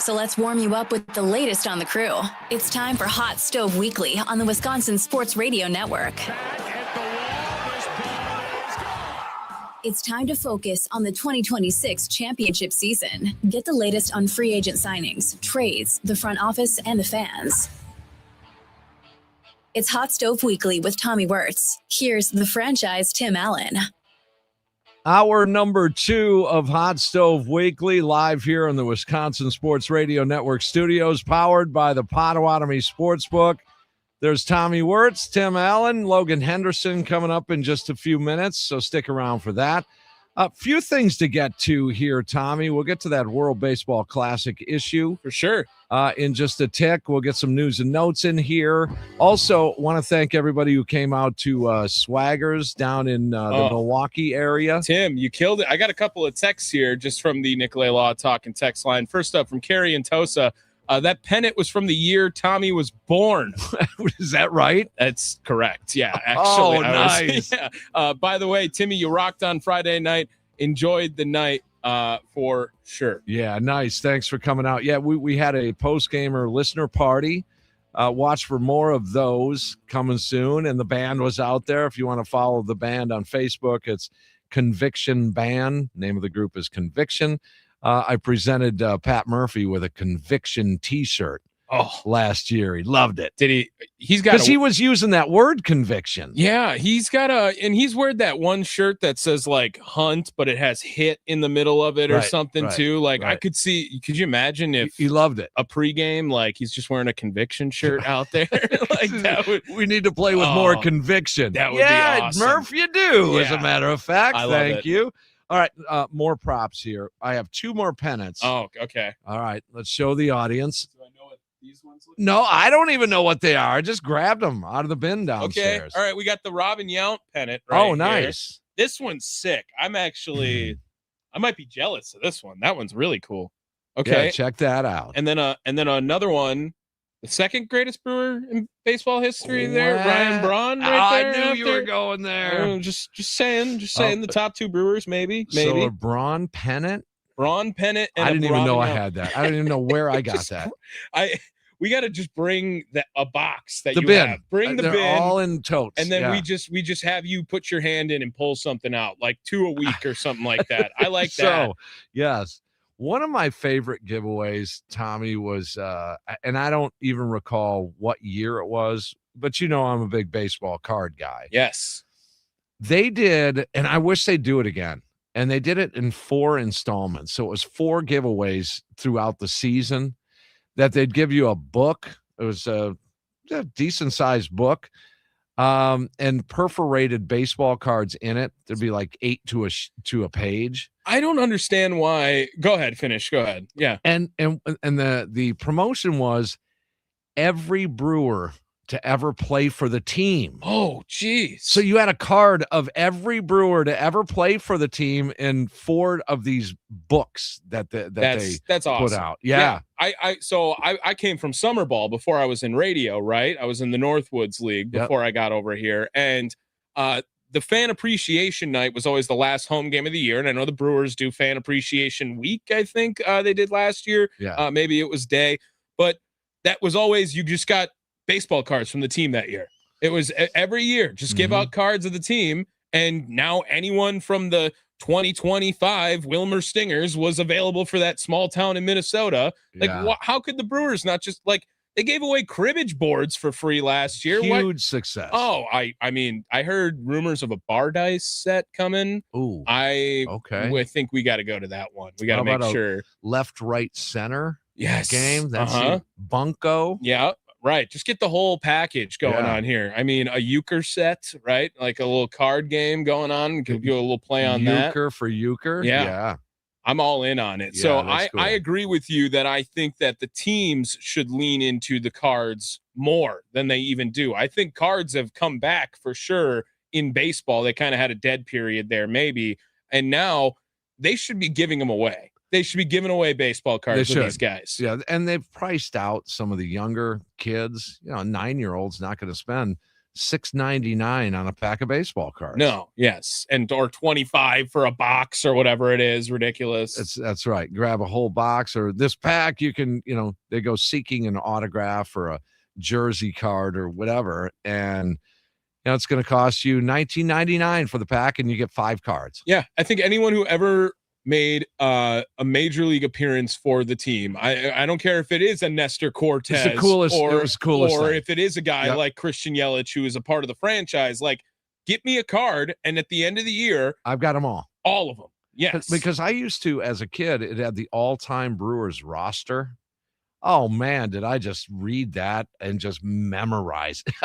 So let's warm you up with the latest on the crew. It's time for Hot Stove Weekly on the Wisconsin Sports Radio Network. It's time to focus on the 2026 championship season. Get the latest on free agent signings, trades, the front office, and the fans. It's Hot Stove Weekly with Tommy Wirtz. Here's the franchise Tim Allen. Hour number 2 of Hot Stove Weekly, live here in the Wisconsin Sports Radio Network studios, powered by the Potawatomi Sportsbook. There's Tommy Wirtz, Tim Allen, Logan Henderson coming up in just a few minutes, so stick around for that. A few things to get to here, Tommy. We'll get to that World Baseball Classic issue. For sure. In just a tick. We'll get some news and notes in here. Also, want to thank everybody who came out to Swaggers down in the Milwaukee area. Tim, you killed it. I got a couple of texts here just from the Nicolay Law Talk and text line. First up from Carrie and Tosa. That pennant was from the year Tommy was born. Is that right? That's correct. Yeah, actually. Nice. By the way, Timmy, you rocked on Friday night. Enjoyed the night for sure. Yeah, nice. Thanks for coming out. Yeah, we had a post-gamer listener party. Watch for more of those coming soon. And the band was out there. If you want to follow the band on Facebook, it's Conviction Band. Name of the group is Conviction. I presented Pat Murphy with a Conviction T-shirt last year. He loved it. Did he? He's got because he was using that word conviction. Yeah, he's got and he's wearing that one shirt that says like hunt, but it has hit in the middle of it or something too. Like I could see. Could you imagine if he loved it? A pregame, like he's just wearing a conviction shirt out there. Like that would. We need to play with more conviction. That would be awesome. Murph, you do. As a matter of fact, thank you. All right, more props here. I have 2 more pennants. Oh, okay. All right, let's show the audience. Do I know what these ones look No, I don't even know what they are. I just grabbed them out of the bin downstairs. Okay, all right, we got the Robin Yount pennant right Oh, nice. Here. This one's sick. I'm actually, I might be jealous of this one. That one's really cool. Okay. Yeah, check that out. And then another one, the second greatest brewer in baseball history there, Ryan Braun right there. I knew you were going there. Just saying the top 2 brewers, maybe. So a Braun pennant? Braun pennant. And I didn't even know I had that. I didn't even know where I got that. We got to just bring a box that the you bin. have. Bring the They're bin. all in totes. And then we just have you put your hand in and pull something out, like 2 a week or something like that. I like that. So, yes. One of my favorite giveaways, Tommy, was, and I don't even recall what year it was, but you know I'm a big baseball card guy. Yes. They did, and I wish they'd do it again. And they did it in 4 installments. So it was 4 giveaways throughout the season that they'd give you a book. It was a decent-sized book. And perforated baseball cards in it. There'd be like 8 to a page. I don't understand why. Go ahead, finish. Go ahead. Yeah. And the promotion was every brewer to ever play for the team. Oh, geez. So you had a card of every brewer to ever play for the team in 4 of these books that's awesome. Put out. Yeah. I came from summer ball before I was in radio, right? I was in the Northwoods League before I got over here. And the fan appreciation night was always the last home game of the year. And I know the Brewers do fan appreciation week, I think they did last year. Yeah. Maybe it was day. But that was always, you just got baseball cards from the team that year. It was every year, just give out cards of the team. And now anyone from the 2025 Wilmer Stingers was available for that small town in Minnesota. Like, how could the Brewers not just like, they gave away cribbage boards for free last year. Huge success. Oh, I mean, I heard rumors of a bar dice set coming. Ooh. I think we got to go to that one. We got to make sure. Left, right, center. Yes. Game. That's bunko. Yeah. Right. Just get the whole package going on here. I mean, a euchre set, right? Like a little card game going on. Give you a little play on that. Euchre for euchre. Yeah. I'm all in on it. So I agree with you that I think that the teams should lean into the cards more than they even do. I think cards have come back for sure in baseball. They kind of had a dead period there maybe. And now they should be giving them away. They should be giving away baseball cards to these guys. Yeah, and they've priced out some of the younger kids. You know, a 9-year-old's not going to spend $6.99 on a pack of baseball cards. No, yes, and or 25 for a box or whatever it is. Ridiculous. That's right. Grab a whole box, or this pack. You can, they go seeking an autograph or a jersey card or whatever, and it's going to cost you $19.99 for the pack, and you get 5 cards. Yeah, I think anyone who ever made a major league appearance for the team, I don't care if it is a Nestor Cortez, It was the coolest or thing. if it is a guy like Christian Yelich who is a part of the franchise. Like, get me a card, and at the end of the year, I've got them all of them. Yes, because I used to, as a kid, it had the all-time Brewers roster. Oh man, did I just read that and just memorize it?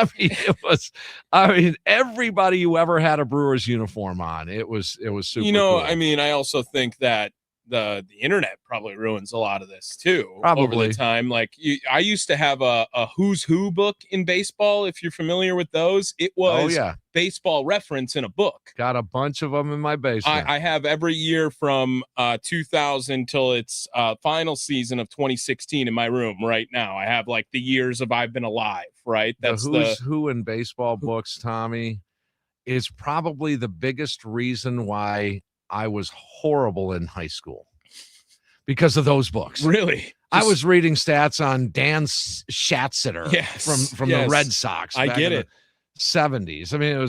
I mean, everybody who ever had a Brewers uniform on, it was super cool. I mean, I also think that the internet probably ruins a lot of this too. Probably. Over the time. Like, I used to have a who's who book in baseball. If you're familiar with those, it was baseball reference in a book. Got a bunch of them in my basement. I have every year from 2000 till its final season of 2016 in my room right now. I have like the years of I've been alive, right? That's the who's who in baseball books, Tommy, is probably the biggest reason why I was horrible in high school, because of those books. Really? I was reading stats on Dan Schatzeder from the Red Sox. I get it. 70s. I mean, it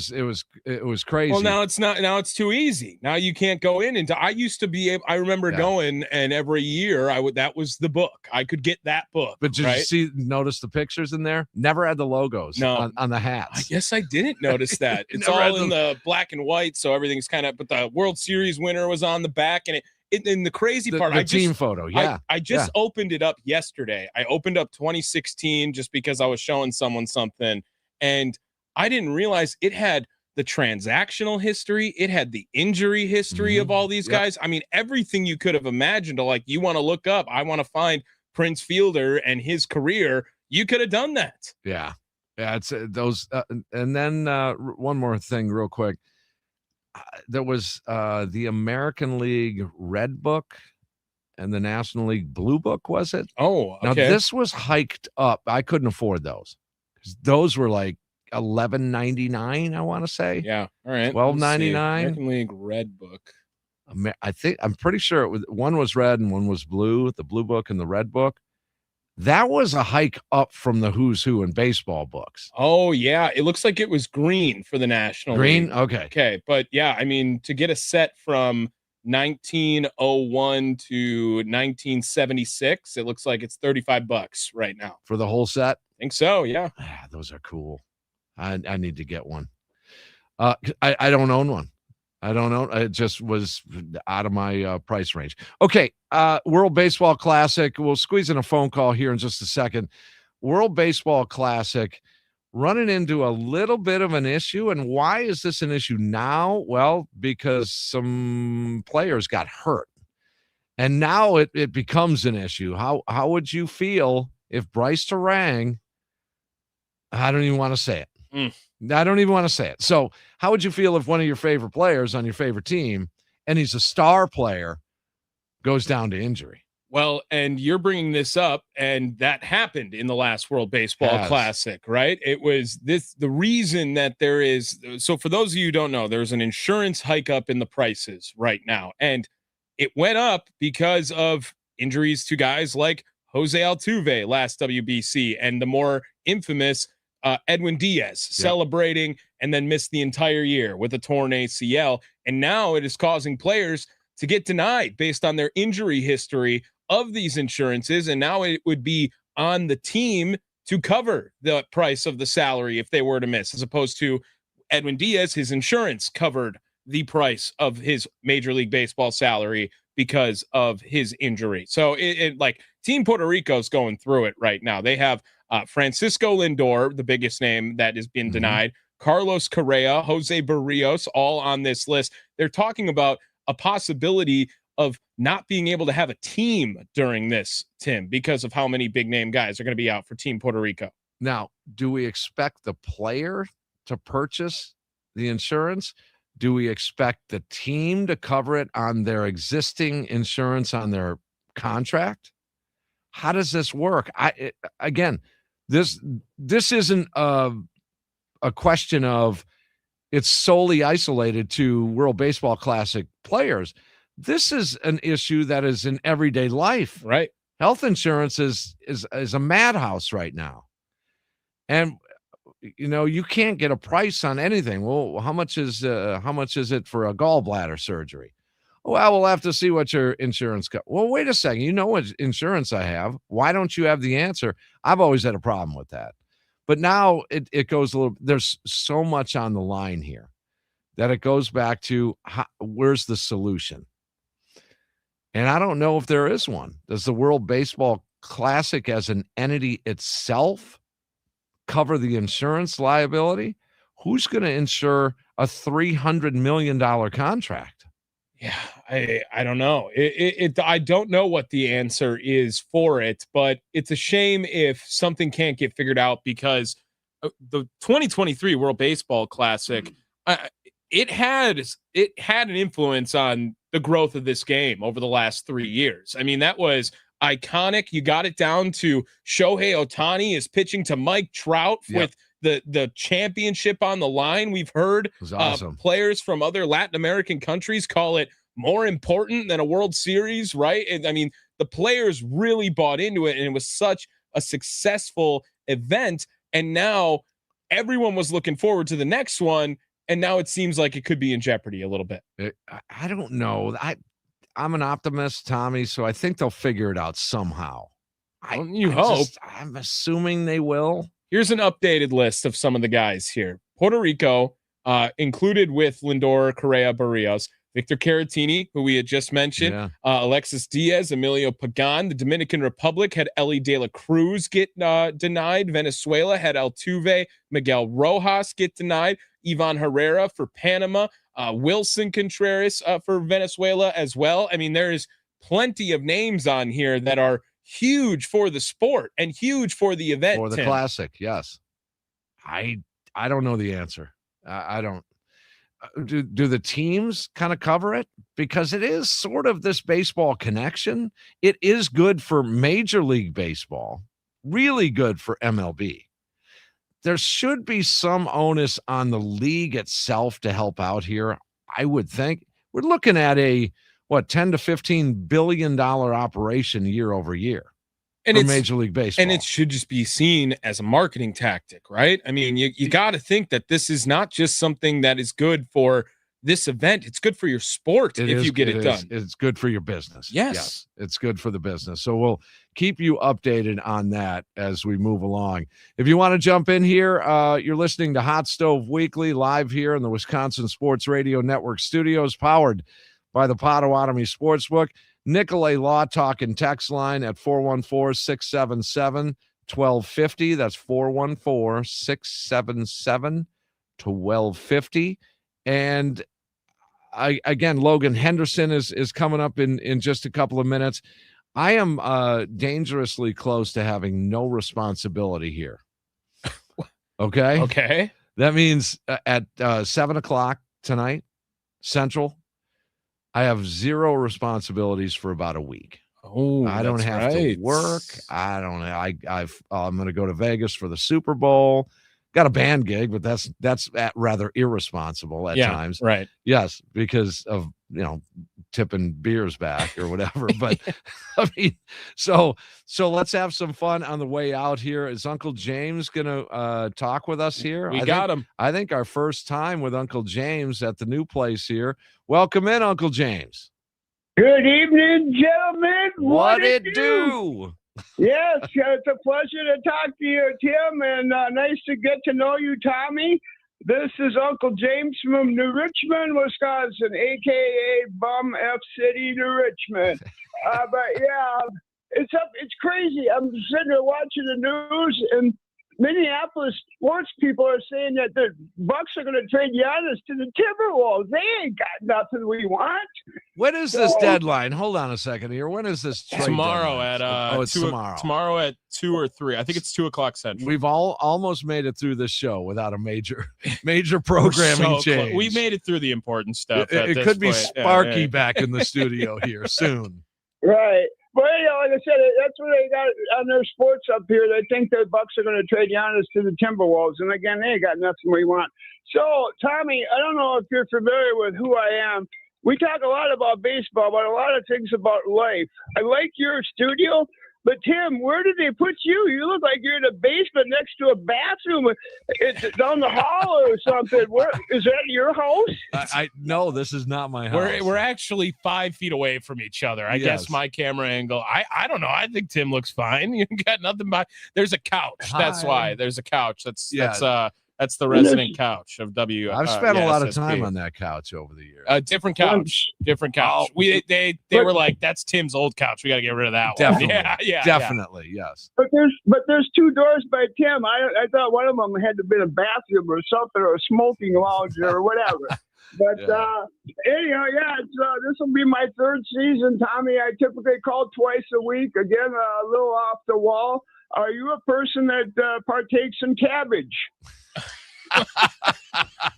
was crazy. Well, now it's not. Now it's too easy. Now you can't go in and I used to be able. I remember going, and every year that was the book. I could get that book. But did you notice the pictures in there? Never had the logos on the hats. I guess I didn't notice that. It's all in the black and white, so everything's kind of. But the World Series winner was on the back, and in the crazy part, the team photo. Yeah, I just opened it up yesterday. I opened up 2016 just because I was showing someone something, and I didn't realize it had the transactional history. It had the injury history of all these guys. I mean, everything you could have imagined. Like, you want to look up, I want to find Prince Fielder and his career. You could have done that. Yeah. It's those. And then one more thing real quick. There was the American League Red Book and the National League Blue Book, was it? Oh, okay. Now this was hiked up. I couldn't afford those because those were like $11.99, I want to say. Yeah. All right. $12.99. American League Red Book. I'm pretty sure one was red and one was blue, the Blue Book and the Red Book. That was a hike up from the who's who in baseball books. Oh, yeah. It looks like it was green for the National Green? League. Okay. But yeah, I mean, to get a set from 1901 to 1976, it looks like it's $35 right now. For the whole set? I think so, yeah. Those are cool. I need to get one. I don't own one. I don't know. It just was out of my price range. Okay. World Baseball Classic. We'll squeeze in a phone call here in just a second. World Baseball Classic running into a little bit of an issue. And why is this an issue now? Well, because some players got hurt. And now it becomes an issue. How would you feel if Bryce Terang, I don't even want to say it. I don't even want to say it. So how would you feel if one of your favorite players on your favorite team, and he's a star player, goes down to injury? Well, and you're bringing this up, and that happened in the last World Baseball Classic, right? It was the reason that there is. So for those of you who don't know, there's an insurance hike up in the prices right now. And it went up because of injuries to guys like Jose Altuve last WBC and the more infamous Edwin Diaz celebrating and then missed the entire year with a torn ACL. And now it is causing players to get denied based on their injury history of these insurances. And now it would be on the team to cover the price of the salary if they were to miss, as opposed to Edwin Diaz, his insurance covered the price of his Major League Baseball salary because of his injury. So it like Team Puerto Rico's going through it right now. They have Francisco Lindor, the biggest name that has been denied, Carlos Correa, Jose Barrios, all on this list. They're talking about a possibility of not being able to have a team during this, Tim, because of how many big name guys are going to be out for Team Puerto Rico. Now, do we expect the player to purchase the insurance? Do we expect the team to cover it on their existing insurance on their contract? How does this work? This isn't a a question of it's solely isolated to World Baseball Classic players. This is an issue that is in everyday life. Right. Health insurance is a madhouse right now. And you can't get a price on anything. Well, how much is it for a gallbladder surgery? Well, we'll have to see what your insurance got. Well, wait a second. You know what insurance I have. Why don't you have the answer? I've always had a problem with that. But now it goes a little, there's so much on the line here that it goes back to where's the solution? And I don't know if there is one. Does the World Baseball Classic as an entity itself cover the insurance liability? Who's going to insure a $300 million contract? Yeah, I don't know. I don't know what the answer is for it, but it's a shame if something can't get figured out, because the 2023 World Baseball Classic, it had an influence on the growth of this game over the last 3 years. I mean, that was iconic. You got it down to Shohei Ohtani is pitching to Mike Trout with the championship on the line. We've heard awesome. Players from other Latin American countries call it more important than a World Series, right? I mean, the players really bought into it, and it was such a successful event. And now everyone was looking forward to the next one, and now it seems like it could be in jeopardy a little bit. I don't know. I'm an optimist, Tommy, so I think they'll figure it out somehow. You hope. I'm assuming they will. Here's an updated list of some of the guys here. Puerto Rico, included with Lindor, Correa, Barrios, Victor Caratini, who we had just mentioned, Alexis Diaz, Emilio Pagan. The Dominican Republic had Ellie De La Cruz get denied. Venezuela had Altuve, Miguel Rojas get denied. Ivan Herrera for Panama, Wilson Contreras for Venezuela as well. I mean, there is plenty of names on here that are huge for the sport and huge for the event. For the Classic, yes. I don't know the answer. I don't. Do the teams kind of cover it? Because it is sort of this baseball connection. It is good for Major League Baseball, really good for MLB. There should be some onus on the league itself to help out here. I would think we're looking at a 10 to $15 billion operation year over year. And it's Major League Baseball. And it should just be seen as a marketing tactic, right? I mean, you got to think that this is not just something that is good for this event. It's good for your sport if you get it done. It's good for your business. Yes. It's good for the business. So we'll keep you updated on that as we move along. If you want to jump in here, you're listening to Hot Stove Weekly live here in the Wisconsin Sports Radio Network studios, powered by the Potawatomi Sportsbook. Nicolay Law Talk and text line at 414-677-1250. That's 414-677-1250. And again, Logan Henderson is coming up in just a couple of minutes. I am dangerously close to having no responsibility here. Okay? Okay. That means at 7 o'clock tonight, Central, I have zero responsibilities for about a week. Oh, I don't have to work. I'm going to go to Vegas for the Super Bowl. Got a band gig, but that's rather irresponsible at times. Right. Yes, because of, tipping beers back or whatever. But I mean, so let's have some fun on the way out here. Is Uncle James going to talk with us here? We got him. I think our first time with Uncle James at the new place here. Welcome in, Uncle James. Good evening, gentlemen. What it do? Yes, it's a pleasure to talk to you, Tim, and nice to get to know you, Tommy. This is Uncle James from New Richmond, Wisconsin, a.k.a. Bum F City, New Richmond. But yeah, it's crazy. I'm sitting there watching the news, and Minneapolis sports people are saying that the Bucks are going to trade Giannis to the Timberwolves. They ain't got nothing we want. When is this deadline? Hold on a second here. When is this trade tomorrow deadline? At it's tomorrow. Tomorrow at 2 or 3. I think it's 2 o'clock Central. We've almost made it through this show without a major programming change. We made it through the important stuff. It could be Sparky back in the studio here soon. Right. But anyhow, like I said, that's what they got on their sports up here. They think the Bucks are going to trade Giannis to the Timberwolves, and again, they ain't got nothing we want. So, Tommy, I don't know if you're familiar with who I am. We talk a lot about baseball, but a lot of things about life. I like your studio. But, Tim, where did they put you? You look like you're in a basement next to a bathroom. It's down the hall or something. Where is that your house? No, this is not my house. We're actually 5 feet away from each other. I guess my camera angle. I don't know. I think Tim looks fine. You got nothing but there's a couch. That's why there's a couch. That's the resident couch of W. I've spent a lot of time on that couch over the years. Different couch. Oh, they were like, that's Tim's old couch. We got to get rid of that definitely. one. Yeah, definitely, yes. But there's 2 doors by Tim. I thought one of them had to be a bathroom or something, or a smoking lounge or whatever. But anyhow, this will be my 3rd season, Tommy. I typically call twice a week. Again, a little off the wall. Are you a person that partakes in cabbage?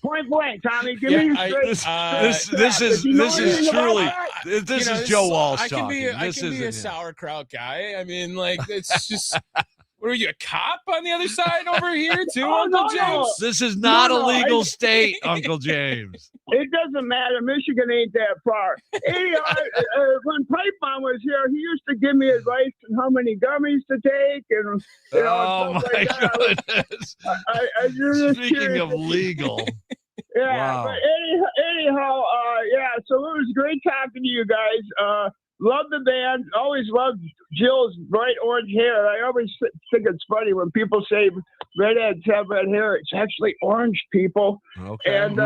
Point blank, Tommy. Give me this is truly this is Joe Walsh talking. I can be a sauerkraut guy. I mean, like, it's just. What are you, a cop on the other side over here too, Uncle James? No. This is not a legal state, Uncle James. It doesn't matter. Michigan ain't that far. Anyhow, when Pipeline was here, he used to give me advice on how many gummies to take, and my goodness. I Speaking of legal. Yeah, wow. But anyhow, so it was great talking to you guys. Love the band. Always loved Jill's bright orange hair. I always think it's funny when people say redheads have red hair. It's actually orange, people. Okay. And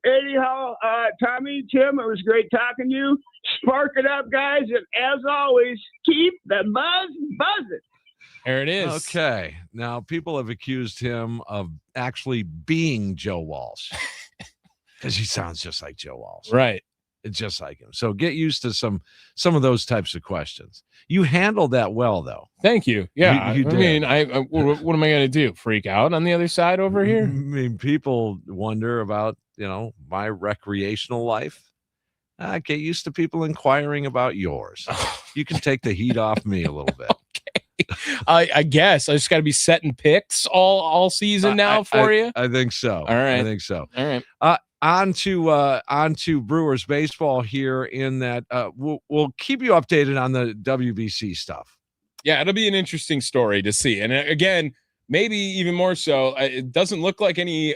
anyhow, Tommy, Tim, it was great talking to you. Spark it up, guys. And as always, keep the buzz buzzing. There it is. Okay. Now, people have accused him of actually being Joe Walsh because he sounds just like Joe Walsh. Right. It's just like him. So get used to some of those types of questions. You handled that well, though. Thank you. Yeah. You I mean, what am I going to do? Freak out on the other side over here? I mean, people wonder about, my recreational life. Get used to people inquiring about yours. You can take the heat off me a little bit. Okay. I guess I just got to be setting picks all season now for you. I think so. All right. I think so. All right. On to Brewers baseball here in that we'll keep you updated on the WBC stuff. Yeah, it'll be an interesting story to see. And again, maybe even more so, it doesn't look like any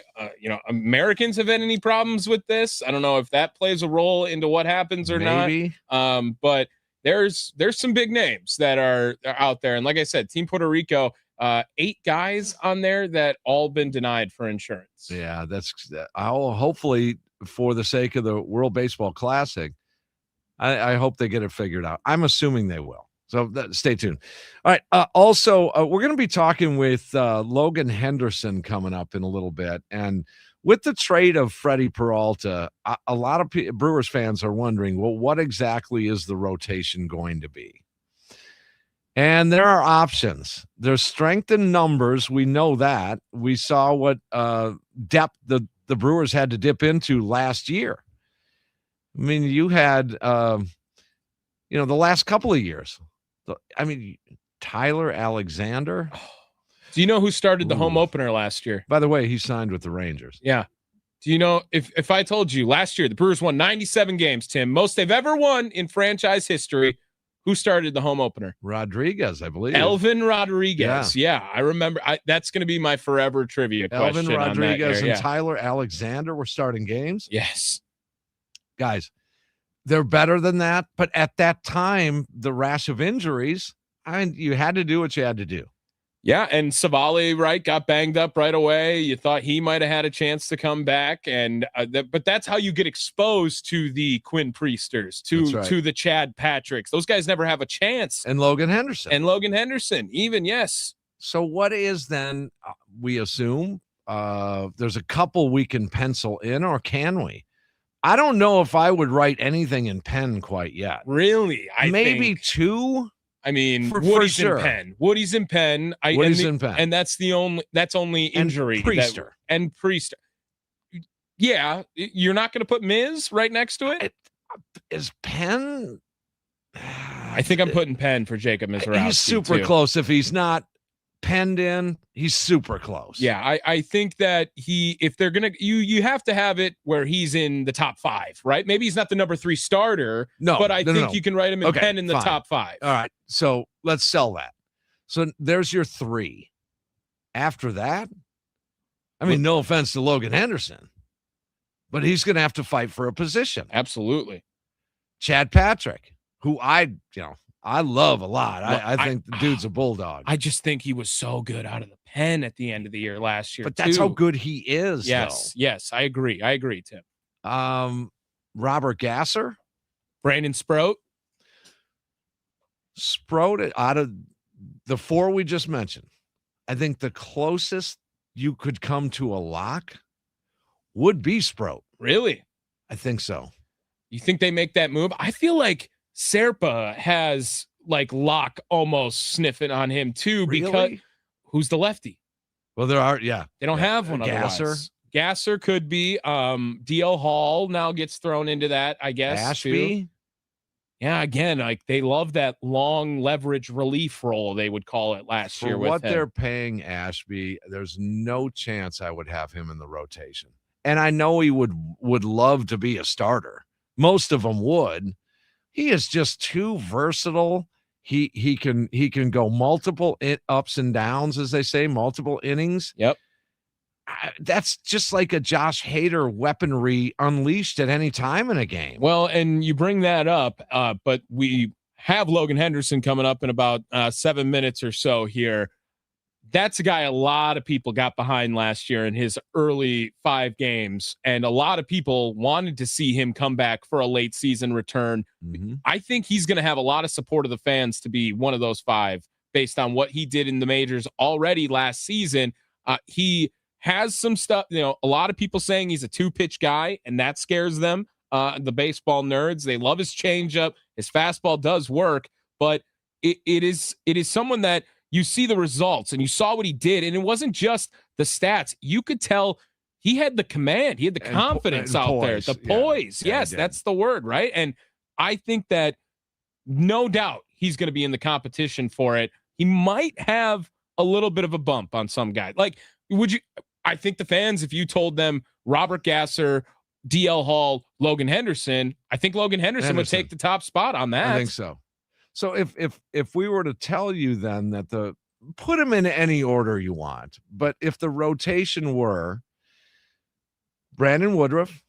Americans have had any problems with this. I don't know if that plays a role into what happens or maybe. Not. But there's some big names that are out there. And like I said, Team Puerto Rico, 8 guys on there that all been denied for insurance. Yeah, I'll hopefully, for the sake of the World Baseball Classic, I hope they get it figured out. I'm assuming they will. So stay tuned. All right. Also, we're going to be talking with Logan Henderson coming up in a little bit. And with the trade of Freddie Peralta, a lot of Brewers fans are wondering, well, what exactly is the rotation going to be? And there are options. There's strength in numbers. We know that. We saw what depth the Brewers had to dip into last year. I mean, you had, the last couple of years. I mean, Tyler Alexander. Do you know who started the home opener last year? By the way, he signed with the Rangers. Yeah. Do you know if I told you last year the Brewers won 97 games, Tim, most they've ever won in franchise history? Who started the home opener? Rodriguez, I believe. Elvin Rodriguez. Yeah, I remember. That's going to be my forever trivia question. Elvin Rodriguez and Tyler Alexander were starting games. Yes. Guys, they're better than that. But at that time, the rash of injuries, you had to do what you had to do. Yeah, and Savali, right, got banged up right away. You thought he might have had a chance to come back, and but that's how you get exposed to the Quinn Priesters, to the Chad Patricks. Those guys never have a chance. And Logan Henderson. Even, yes. So what is then, we assume, there's a couple we can pencil in, or can we? I don't know if I would write anything in pen quite yet. Really? Maybe think 2. I mean, Woody's sure. in pen. Woody's in pen. In pen. And that's only injury. And Priester. Yeah. You're not going to put Miz right next to it? Is Penn? I think I'm putting pen for Jacob Mizorowski. He's super too. close. If he's not penned in, he's super close. Yeah, I think that if they're gonna, you have to have it where he's in the top 5, right? Maybe he's not the number 3 starter, but I think you can write him in pen in the top 5. All right, so let's sell that. So there's your 3. After that, I mean, no offense to Logan Henderson, but he's going to have to fight for a position. Absolutely. Chad Patrick, who I love a lot. I think the dude's a bulldog. I just think he was so good out of the pen at the end of the year last year. But that's how good he is. Yes, yes, I agree, Tim. Robert Gasser, Brandon Sproat, out of the 4 we just mentioned, I think the closest you could come to a lock would be Sproat. Really? I think so. You think they make that move? I feel like Serpa has like lock almost sniffing on him too, because Really? Who's the lefty? Well, there are, They don't have one otherwise. Gasser could be. DL Hall now gets thrown into that, I guess. Ashby. Too. Yeah, again, like they love that long leverage relief role, they would call it last year. For what him. they're paying Ashby, there's no chance I would have him in the rotation. And I know he would love to be a starter. Most of them would. He is just too versatile. He can go multiple ups and downs, as they say, multiple innings. Yep. That's just like a Josh Hader weaponry unleashed at any time in a game. Well, and you bring that up, but we have Logan Henderson coming up in about 7 minutes or so here. That's a guy a lot of people got behind last year in his early 5 games, and a lot of people wanted to see him come back for a late season return. Mm-hmm. I think he's going to have a lot of support of the fans to be one of those 5 based on what he did in the majors already last season. He has some stuff, a lot of people saying he's a 2-pitch guy, and that scares them. The baseball nerds, they love his changeup. His fastball does work, but it is someone that you see the results and you saw what he did. And it wasn't just the stats. You could tell he had the command. He had the confidence out there, the poise. Yeah, yes, that's the word, right? And I think that no doubt he's going to be in the competition for it. He might have a little bit of a bump on some guy. Like, I think the fans, if you told them Robert Gasser, DL Hall, Logan Henderson, I think Logan Henderson would take the top spot on that. I think so. So if we were to tell you then that put them in any order you want, but if the rotation were Brandon Woodruff,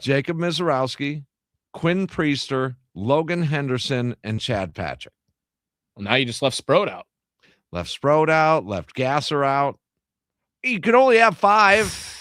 Jacob Mizorowski, Quinn Priester, Logan Henderson, and Chad Patrick. Well, now you just left Sproat out. Left Gasser out. You could only have 5.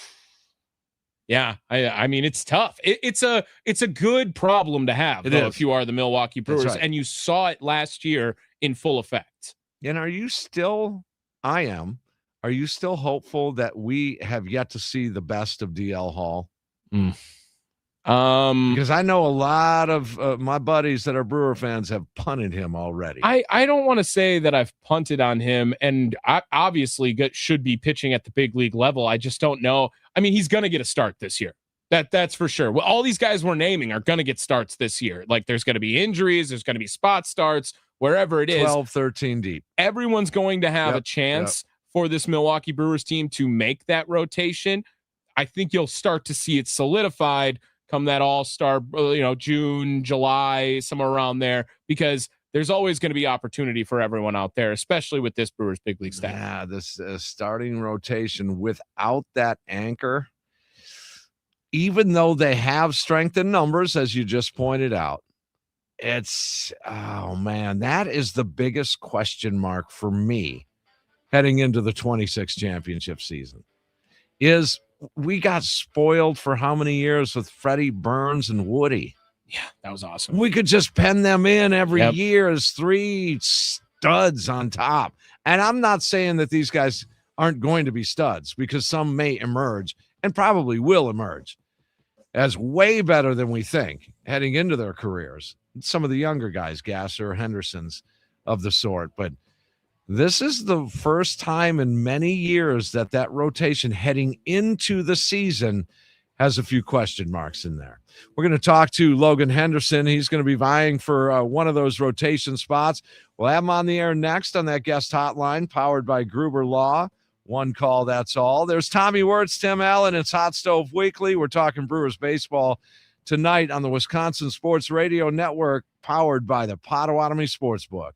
Yeah, I mean, it's tough. It's a good problem to have, though, if you are the Milwaukee Brewers, right. And you saw it last year in full effect. And are you still hopeful that we have yet to see the best of DL Hall? Because I know a lot of my buddies that are Brewer fans have punted him already. I don't want to say that I've punted on him, and I obviously should be pitching at the big league level. I just don't know. I mean, he's going to get a start this year. That's for sure. Well, all these guys we're naming are going to get starts this year. Like, there's going to be injuries. There's going to be spot starts, wherever it is. 12, 13 deep. Everyone's going to have a chance for this Milwaukee Brewers team to make that rotation. I think you'll start to see it solidified come that all-star, June, July, somewhere around there, because there's always going to be opportunity for everyone out there, especially with this Brewers big league staff. Yeah, this starting rotation without that anchor, even though they have strength in numbers, as you just pointed out, that is the biggest question mark for me heading into the 26 championship season. Is we got spoiled for how many years with Freddie Burns and Woody. Yeah, that was awesome. We could just pen them in every year as 3 studs on top. And I'm not saying that these guys aren't going to be studs, because some may emerge and probably will emerge as way better than we think heading into their careers. Some of the younger guys, Gasser, Henderson's of the sort, but this is the first time in many years that rotation heading into the season has a few question marks in there. We're going to talk to Logan Henderson. He's going to be vying for one of those rotation spots. We'll have him on the air next on that guest hotline powered by Gruber Law. One call, that's all. There's Tommy Wirtz, Tim Allen. It's Hot Stove Weekly. We're talking Brewers baseball tonight on the Wisconsin Sports Radio Network, powered by the Potawatomi Sportsbook.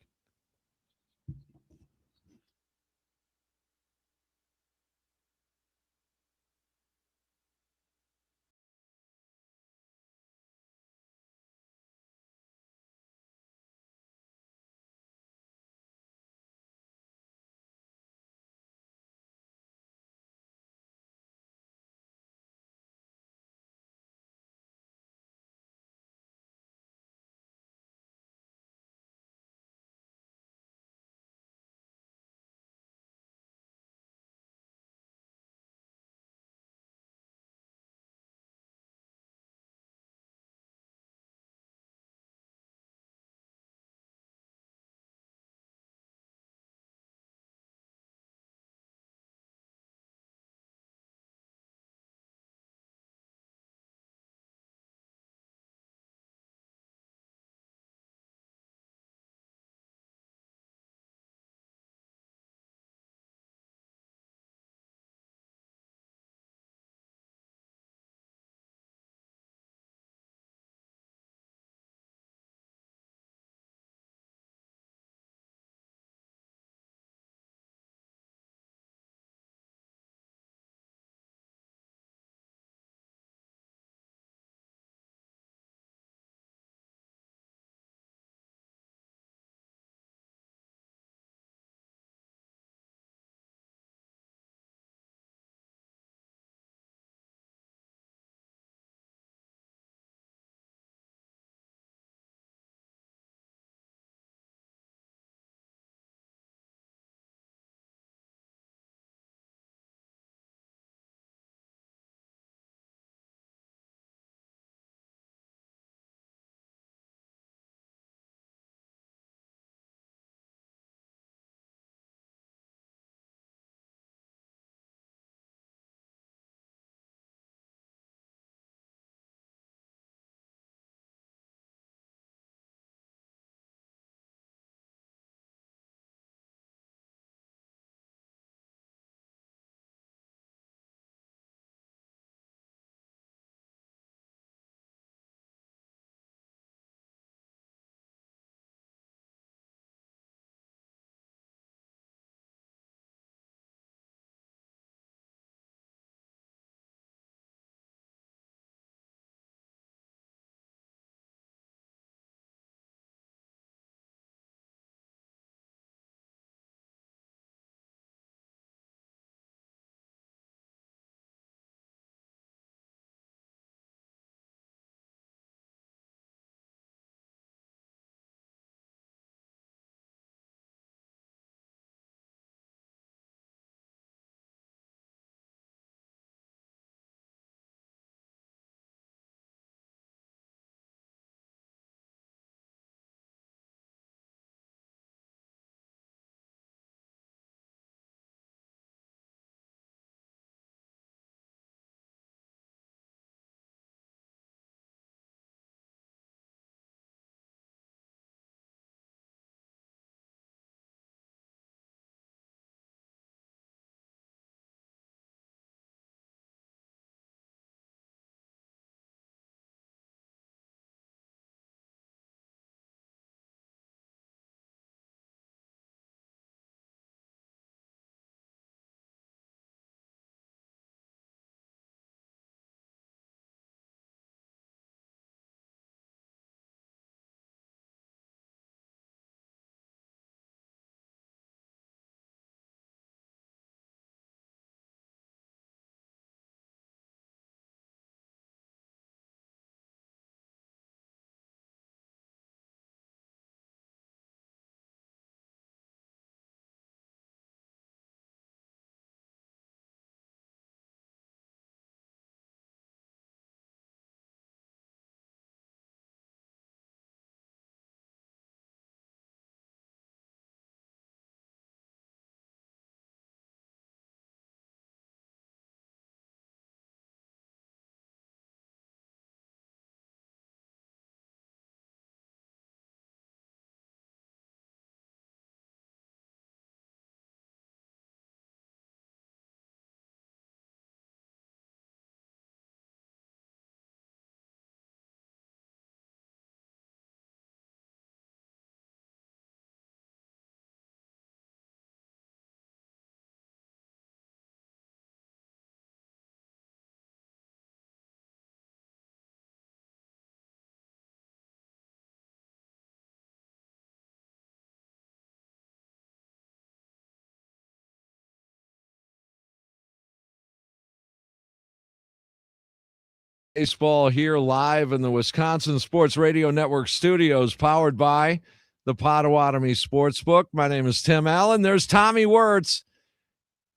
Baseball here live in the Wisconsin Sports Radio Network studios, powered by the Potawatomi Sportsbook. My name is Tim Allen. There's Tommy Wirtz.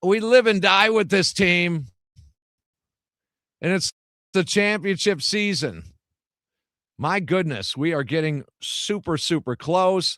We live and die with this team, and it's the championship season. My goodness, we are getting super, super close,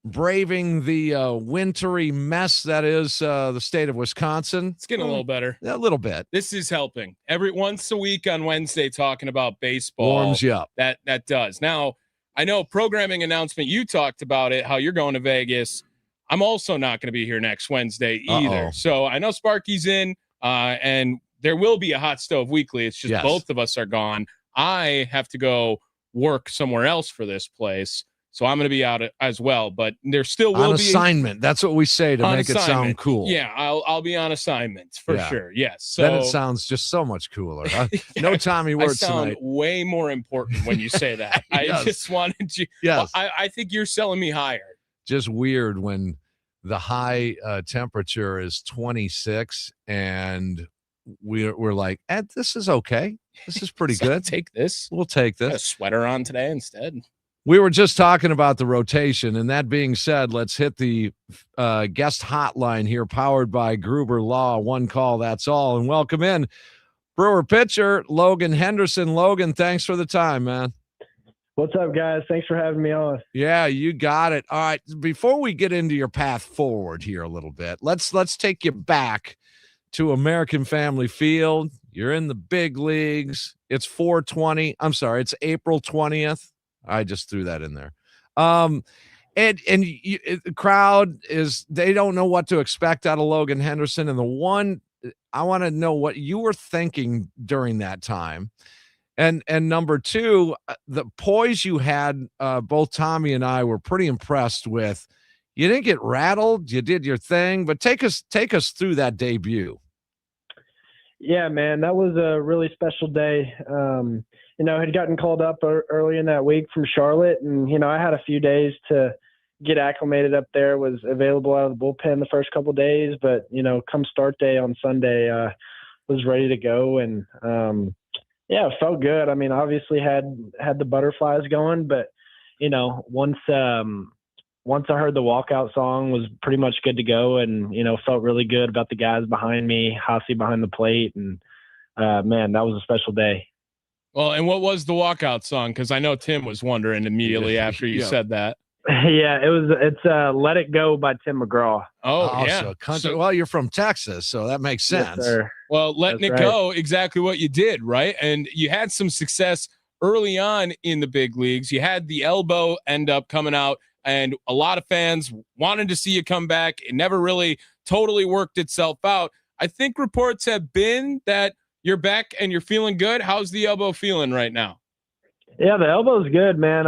braving the wintry mess that is the state of Wisconsin. It's getting a little better. A little bit. This is helping. Every once a week on Wednesday talking about baseball. Warms you up. That does. Now, I know programming announcement, you talked about it, how you're going to Vegas. I'm also not going to be here next Wednesday either. Uh-oh. So I know Sparky's in, and there will be a Hot Stove Weekly. It's just both of us are gone. I have to go work somewhere else for this place. So I'm going to be out as well, but there still will be assignment. That's what we say to make it sound cool. Yeah, I'll be on assignment for sure. Yes. So then it sounds just so much cooler. Huh? Yeah, no Tommy Wirtz I sound tonight. Way more important when you say that. Yes. I just wanted you. Yes. I think you're selling me higher. Just weird when the high temperature is 26 and we're like, this is okay. This is pretty good. Take this. We'll take this. Got a sweater on today instead. We were just talking about the rotation, and that being said, let's hit the guest hotline here, powered by Gruber Law. One call, that's all. And welcome in Brewer pitcher Logan Henderson. Logan, thanks for the time, man. What's up, guys? Thanks for having me on. Yeah, you got it. All right, before we get into your path forward here a little bit, let's take you back to American Family Field. You're in the big leagues. It's 420. I'm sorry, it's April 20th. I just threw that in there. And the crowd they don't know what to expect out of Logan Henderson. And the one, I want to know what you were thinking during that time. And number two, the poise you had, both Tommy and I were pretty impressed with. You didn't get rattled. You did your thing, but take us through that debut. Yeah, man, that was a really special day. I had gotten called up early in that week from Charlotte, and, I had a few days to get acclimated up there, was available out of the bullpen the first couple of days, but, come start day on Sunday, was ready to go. And, it felt good. I mean, obviously had the butterflies going, but, once I heard the walkout song, was pretty much good to go, and, felt really good about the guys behind me, Hossie behind the plate. And, man, that was a special day. Well, and what was the walkout song? Because I know Tim was wondering immediately after you said that. Yeah, it's Let It Go by Tim McGraw. Oh, yeah. Well, you're from Texas, so that makes sense. Yes, sir. Well, letting it go, exactly what you did, right? And you had some success early on in the big leagues. You had the elbow end up coming out, and a lot of fans wanted to see you come back. It never really totally worked itself out. I think reports have been that you're back and you're feeling good. How's the elbow feeling right now? Yeah, the elbow's good, man.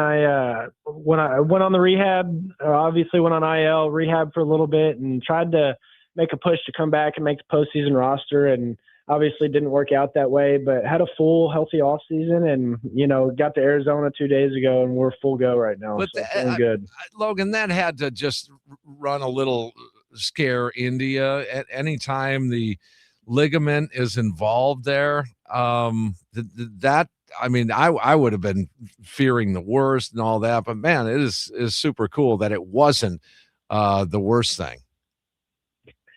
When I went on the rehab, obviously went on IL rehab for a little bit and tried to make a push to come back and make the postseason roster, and obviously didn't work out that way, but had a full healthy off season, and, got to Arizona 2 days ago, and we're full go right now. But so feeling good. Logan, that had to just run a little scare India at any time the ligament is involved there. I would have been fearing the worst and all that, but man, it is super cool that it wasn't the worst thing.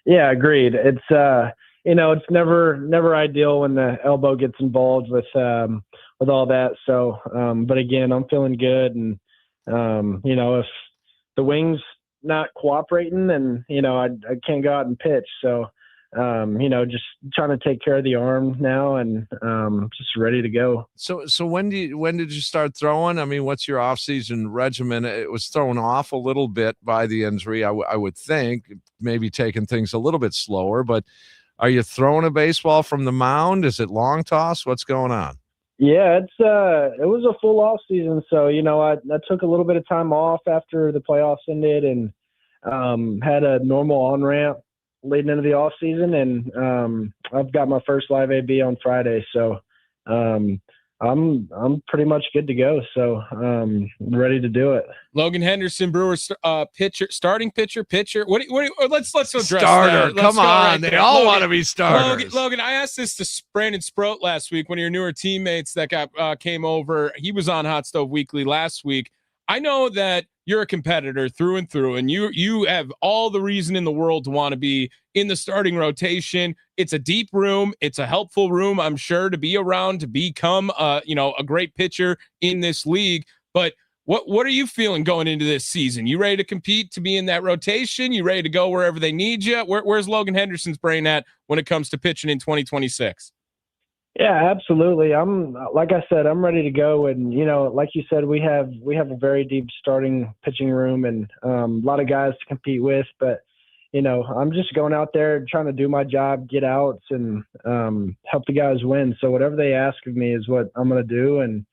Yeah, agreed. It's it's never ideal when the elbow gets involved with all that. So, but again, I'm feeling good, and if the wing's not cooperating, then I can't go out and pitch. So, just trying to take care of the arm now, and just ready to go. So when did you start throwing? I mean, what's your off-season regimen? It was thrown off a little bit by the injury, I would think, maybe taking things a little bit slower, but are you throwing a baseball from the mound? Is it long toss? What's going on? Yeah, it was a full off season. So, I took a little bit of time off after the playoffs ended, and had a normal on-ramp leading into the off season, and I've got my first live AB on Friday. So I'm I'm pretty much good to go. So ready to do it. Logan Henderson, Brewers starting pitcher. Let's address starter. that. Come on, they all want to be starters. Logan, I asked this to Brandon Sproat last week, one of your newer teammates that came over. He was on Hot Stove Weekly last week. I know that you're a competitor through and through, and you have all the reason in the world to want to be in the starting rotation. It's a deep room. It's a helpful room, I'm sure, to be around, to become a great pitcher in this league. But what are you feeling going into this season? You ready to compete, to be in that rotation? You ready to go wherever they need you? Where's Logan Henderson's brain at when it comes to pitching in 2026? Yeah, absolutely. Like I said, I'm ready to go. And, like you said, we have a very deep starting pitching room and a lot of guys to compete with. But, I'm just going out there trying to do my job, get outs, and help the guys win. So whatever they ask of me is what I'm going to do. And,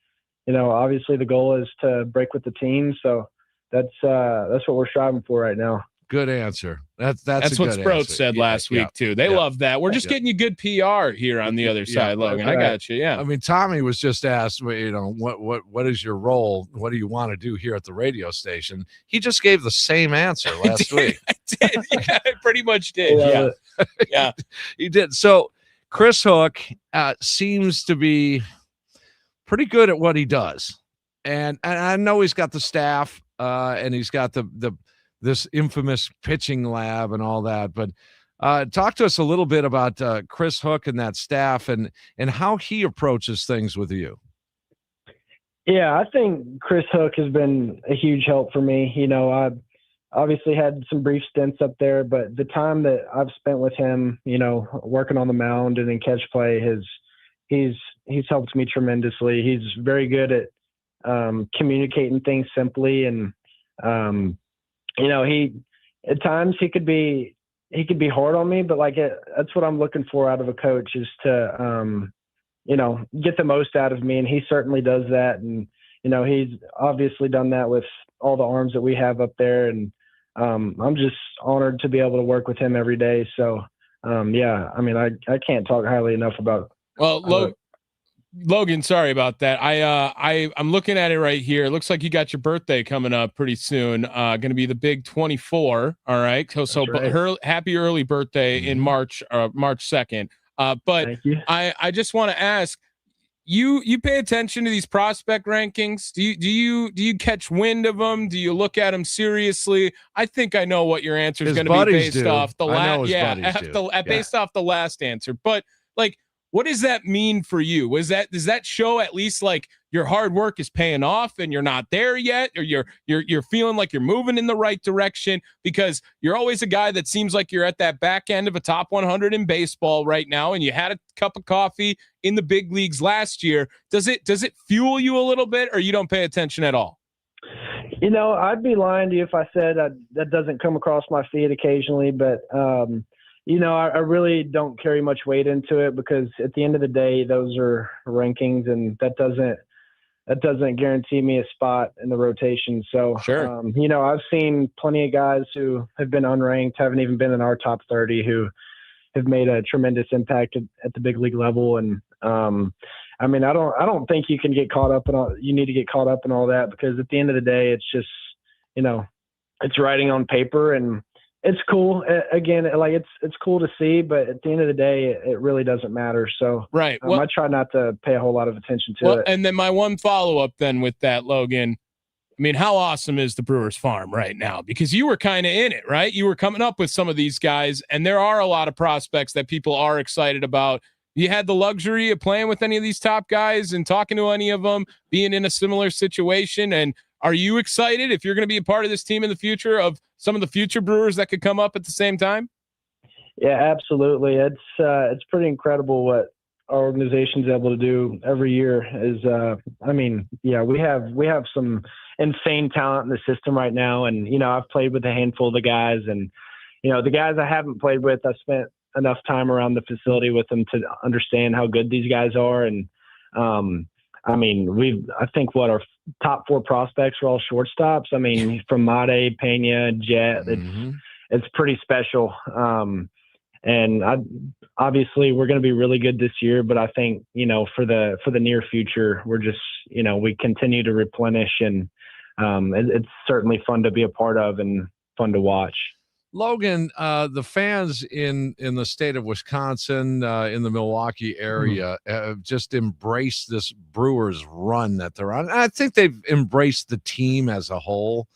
obviously the goal is to break with the team. So that's what we're striving for right now. Good answer. That's what Sprout said last week too. They love that. We're just getting you good PR here on the other side, Logan. I got you. Yeah. I mean, Tommy was just asked, what is your role? What do you want to do here at the radio station? He just gave the same answer last week. I did. Yeah, I pretty much did. Yeah. Yeah. He did. So Chris Hook seems to be pretty good at what he does. And I know he's got the staff and he's got this infamous pitching lab and all that, but talk to us a little bit about Chris Hook and that staff and how he approaches things with you. Yeah, I think Chris Hook has been a huge help for me. I obviously had some brief stints up there, but the time that I've spent with him, working on the mound and in catch play, he's helped me tremendously. He's very good at communicating things simply, and he at times he could be hard on me, but that's what I'm looking for out of a coach, is to get the most out of me, and he certainly does that. And he's obviously done that with all the arms that we have up there, and I'm just honored to be able to work with him every day. So I can't talk highly enough about. Well, Logan, sorry about that. I'm looking at it right here. It looks like you got your birthday coming up pretty soon. Going to be the big 24. All right. So right. Happy early birthday in March 2nd. But I just want to ask you pay attention to these prospect rankings. Do you catch wind of them? Do you look at them seriously? I think I know what your answer is going to be based off the last. Yeah. Based off the last answer, but what does that mean for you? Does that show at least your hard work is paying off and you're not there yet, or you're feeling like you're moving in the right direction? Because you're always a guy that seems like you're at that back end of a top 100 in baseball right now, and you had a cup of coffee in the big leagues last year. Does it fuel you a little bit, or you don't pay attention at all? I'd be lying to you if I said that doesn't come across my feed occasionally, but I really don't carry much weight into it, because at the end of the day, those are rankings, and that doesn't guarantee me a spot in the rotation. So, sure. I've seen plenty of guys who have been unranked, haven't even been in our top 30, who have made a tremendous impact at the big league level. And I don't think you can get caught up in all. You need to get caught up in all that, because at the end of the day, it's just, it's writing on paper, and it's cool. Again, it's cool to see, but at the end of the day, it really doesn't matter. So right. I try not to pay a whole lot of attention to it. And then my one follow-up then with that, Logan, I mean, how awesome is the Brewers farm right now? Because you were kind of in it, right? You were coming up with some of these guys, and there are a lot of prospects that people are excited about. You had the luxury of playing with any of these top guys and talking to any of them, being in a similar situation. And are you excited if you're going to be a part of this team in the future, of some of the future Brewers that could come up at the same time? Yeah, absolutely. It's pretty incredible what our organization's able to do every year. We have some insane talent in the system right now. And, I've played with a handful of the guys, and, the guys I haven't played with, I spent enough time around the facility with them to understand how good these guys are. And, I think our top 4 prospects are all shortstops. From Mate, Pena, Jet, it's pretty special. And obviously we're going to be really good this year, but I think, for the near future, we're just, we continue to replenish, and it's certainly fun to be a part of and fun to watch. Logan, the fans in the state of Wisconsin, in the Milwaukee area, have just embraced this Brewers run that they're on. I think they've embraced the team as a whole.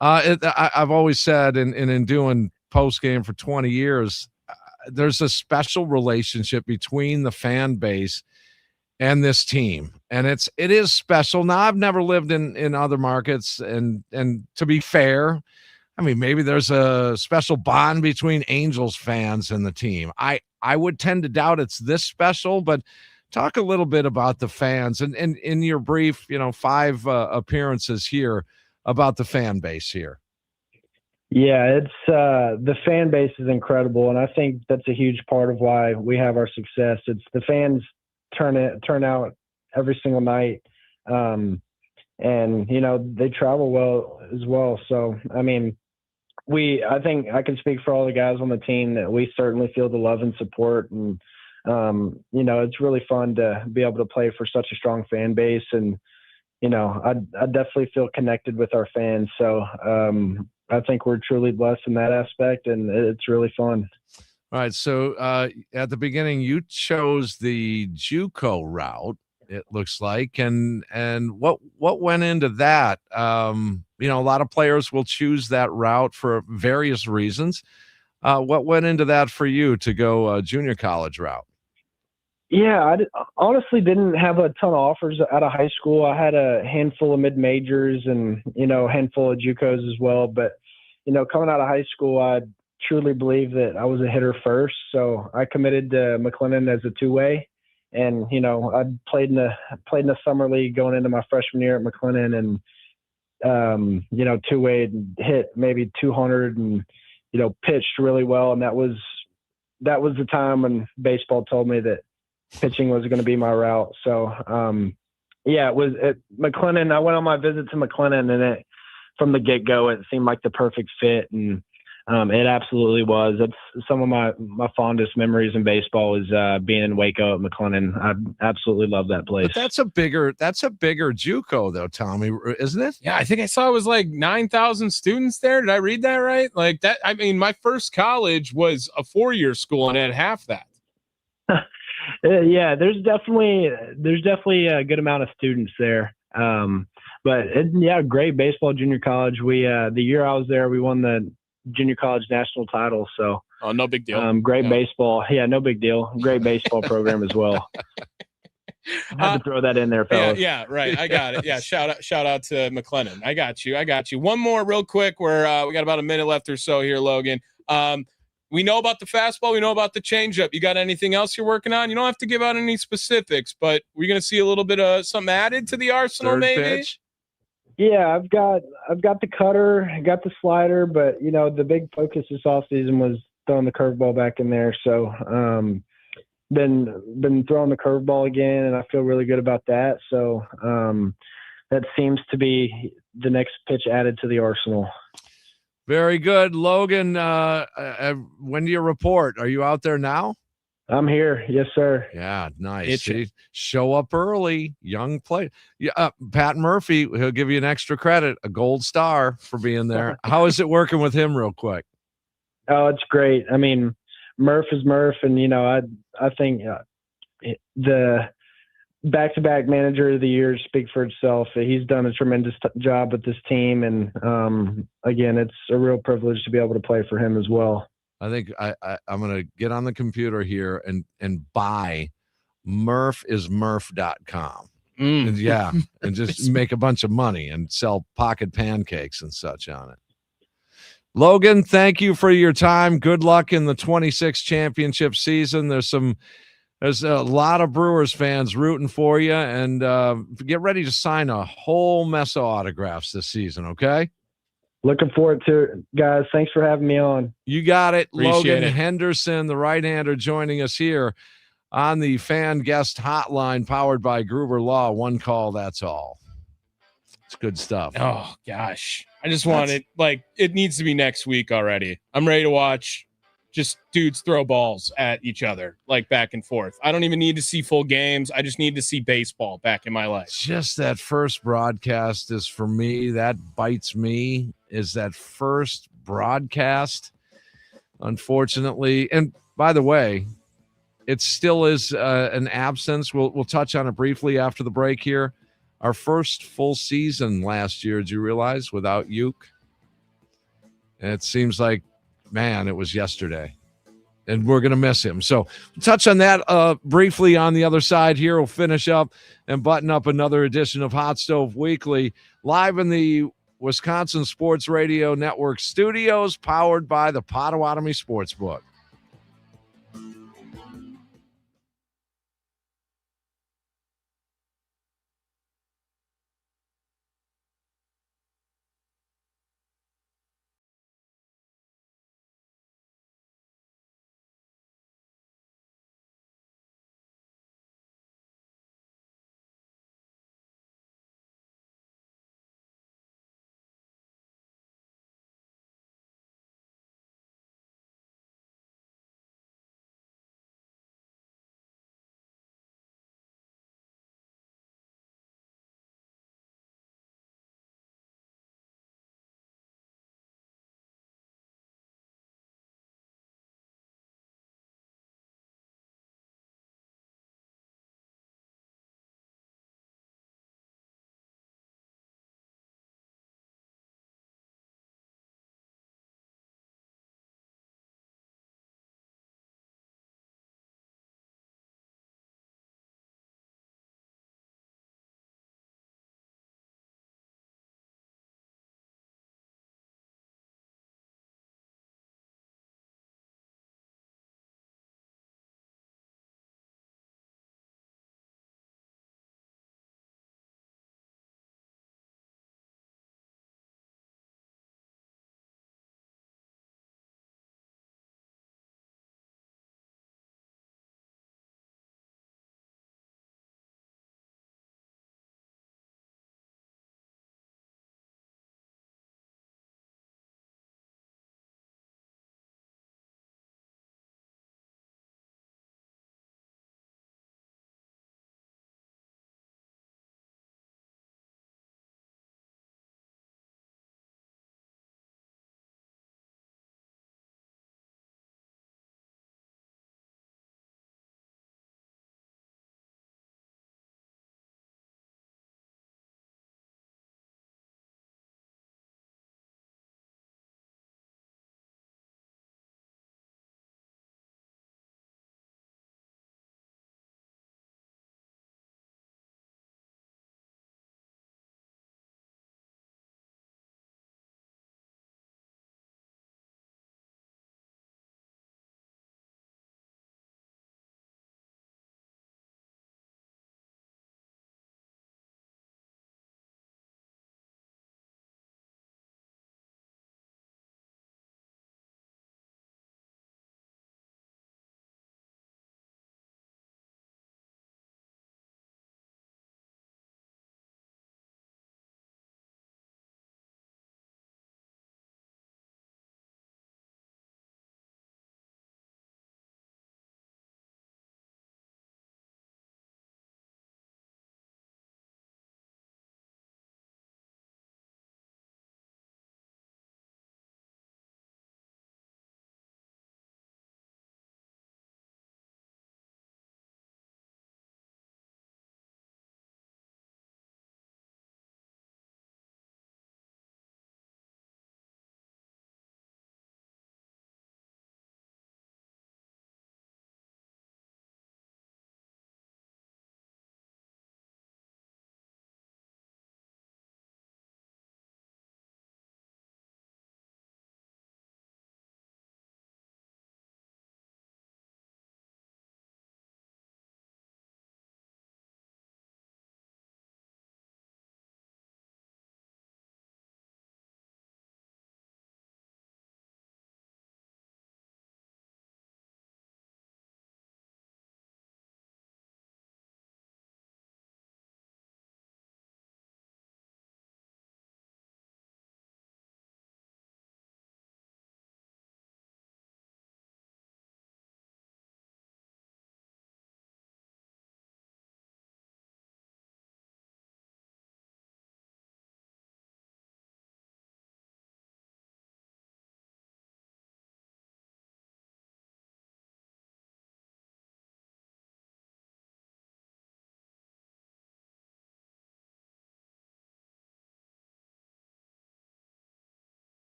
I've always said, and in doing post game for 20 years, there's a special relationship between the fan base and this team, and it is special. Now, I've never lived in other markets, and to be fair, I mean, maybe there's a special bond between Angels fans and the team. I would tend to doubt it's this special, but talk a little bit about the fans and in your brief, 5 appearances here, about the fan base here. Yeah, it's the fan base is incredible, and I think that's a huge part of why we have our success. It's the fans turn out every single night, and they travel well as well. So I mean, I think I can speak for all the guys on the team that we certainly feel the love and support, and it's really fun to be able to play for such a strong fan base, and I definitely feel connected with our fans. So I think we're truly blessed in that aspect, and it's really fun. All right. So at the beginning, you chose the JUCO route, it looks like, and what went into that? A lot of players will choose that route for various reasons. What went into that for you to go junior college route? Yeah, I honestly didn't have a ton of offers out of high school. I had a handful of mid-majors and, a handful of JUCOs as well. But, coming out of high school, I truly believe that I was a hitter first. So I committed to McLennan as a two-way. And, I played in the summer league going into my freshman year at McLennan, and, two-way, hit maybe 200 and, pitched really well. And that was the time when baseball told me that pitching was going to be my route. So, it was at McLennan. I went on my visit to McLennan, and from the get-go, it seemed like the perfect fit. And it absolutely was. That's some of my fondest memories in baseball is being in Waco at McLennan. I absolutely love that place. But that's a bigger JUCO though, Tommy, isn't it? Yeah, I think I saw it was like 9,000 students there. Did I read that right? Like that. I mean, my first college was a 4-year school and it had half that. Yeah, there's definitely a good amount of students there. But great baseball junior college. We the year I was there, we won the junior college national title. So no big deal. Great baseball. Yeah, no big deal. Great baseball program as well. I had to throw that in there, fellas. Yeah, right. I got it. Yeah, shout out to McLennan. I got you. One more real quick. We got about a minute left or so here, Logan. We know about the fastball. We know about the changeup. You got anything else you're working on? You don't have to give out any specifics, but we're going to see a little bit of something added to the arsenal, Third maybe. pitch? Yeah, I've got the cutter, I got the slider, but the big focus this offseason was throwing the curveball back in there. So been throwing the curveball again, and I feel really good about that. So that seems to be the next pitch added to the arsenal. Very good, Logan. When do you report? Are you out there now? I'm here. Yes, sir. Yeah, nice. See, show up early, young player. Yeah, Pat Murphy, he'll give you an extra credit, a gold star for being there. How is it working with him real quick? Oh, it's great. I mean, Murph is Murph, and I think the back-to-back manager of the year speak for itself. He's done a tremendous job with this team, and again, it's a real privilege to be able to play for him as well. I think I'm going to get on the computer here and buy murphismurph.com. And and just make a bunch of money and sell pocket pancakes and such on it. Logan, thank you for your time. Good luck in the 26 championship season. There's a lot of Brewers fans rooting for you, and get ready to sign a whole mess of autographs this season, okay? Looking forward to it, guys. Thanks for having me on. You got it. Appreciate Logan it. Henderson, the right-hander, joining us here on the Fan Guest Hotline, powered by Gruber Law. One call, that's all. It's good stuff. Oh, gosh. I just want it. Like, it needs to be next week already. I'm ready to watch just dudes throw balls at each other, like back and forth. I don't even need to see full games. I just need to see baseball back in my life. Just that first broadcast is for me. That bites me. Is that first broadcast, unfortunately. And by the way, it still is an absence. We'll touch on it briefly after the break here. Our first full season last year, did you realize, without Uke? And it seems like, man, it was yesterday. And we're going to miss him. So we'll touch on that briefly on the other side here. We'll finish up and button up another edition of Hot Stove Weekly, live in the Wisconsin Sports Radio Network studios, powered by the Potawatomi Sportsbook.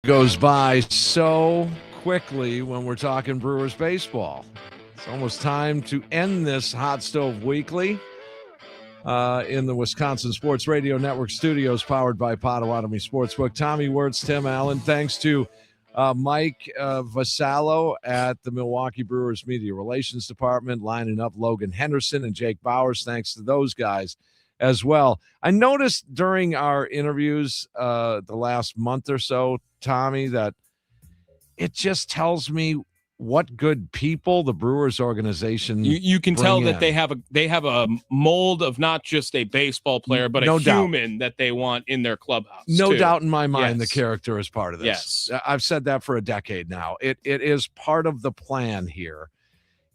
Goes by so quickly when we're talking Brewers baseball. It's almost time to end this Hot Stove Weekly in the Wisconsin Sports Radio Network studios, powered by Potawatomi Sportsbook. Tommy Wirtz, Tim Allen. Thanks to Mike Vasallo at the Milwaukee Brewers Media Relations Department, lining up Logan Henderson and Jake Bauers. Thanks to those guys as well. I noticed during our interviews the last month or so, Tommy, that it just tells me what good people the Brewers organization you can tell that in. they have a mold of not just a baseball player, but No a doubt. human that they want in their clubhouse. No too. doubt in my mind, Yes. the character is part of this. Yes. I've said that for a decade now. It is part of the plan here.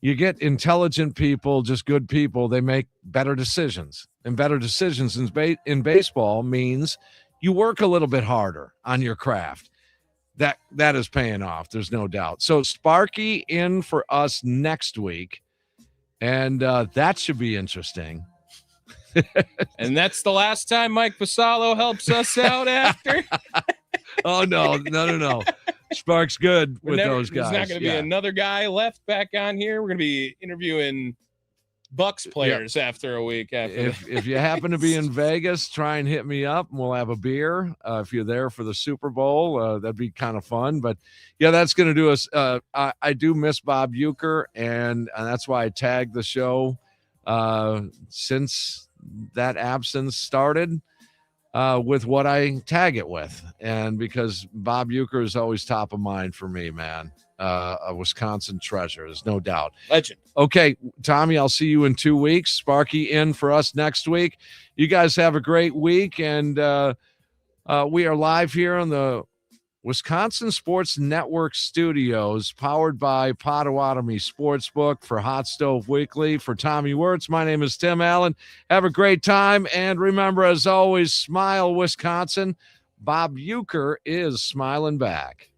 You get intelligent people, just good people. They make better decisions, and better decisions in baseball means you work a little bit harder on your craft. That is paying off. There's no doubt. So Sparky in for us next week, and that should be interesting. And that's the last time Mike Vasallo helps us out after. Oh, no. Spark's good with those guys. There's not going to be another guy left back on here. We're going to be interviewing Bucks players after a week. If you happen to be in Vegas, try and hit me up, and we'll have a beer. If you're there for the Super Bowl, that'd be kind of fun. But, yeah, that's going to do us. I do miss Bob Uecker, and that's why I tagged the show since that absence started. With what I tag it with, and because Bob Uecker is always top of mind for me, man. A Wisconsin treasure, there's no doubt. Legend. Okay, Tommy, I'll see you in 2 weeks. Sparky in for us next week. You guys have a great week, and we are live here on the Wisconsin Sports Network studios, powered by Potawatomi Sportsbook. For Hot Stove Weekly, for Tommy Wirtz, my name is Tim Allen. Have a great time, and remember, as always, smile, Wisconsin. Bob Uecker is smiling back.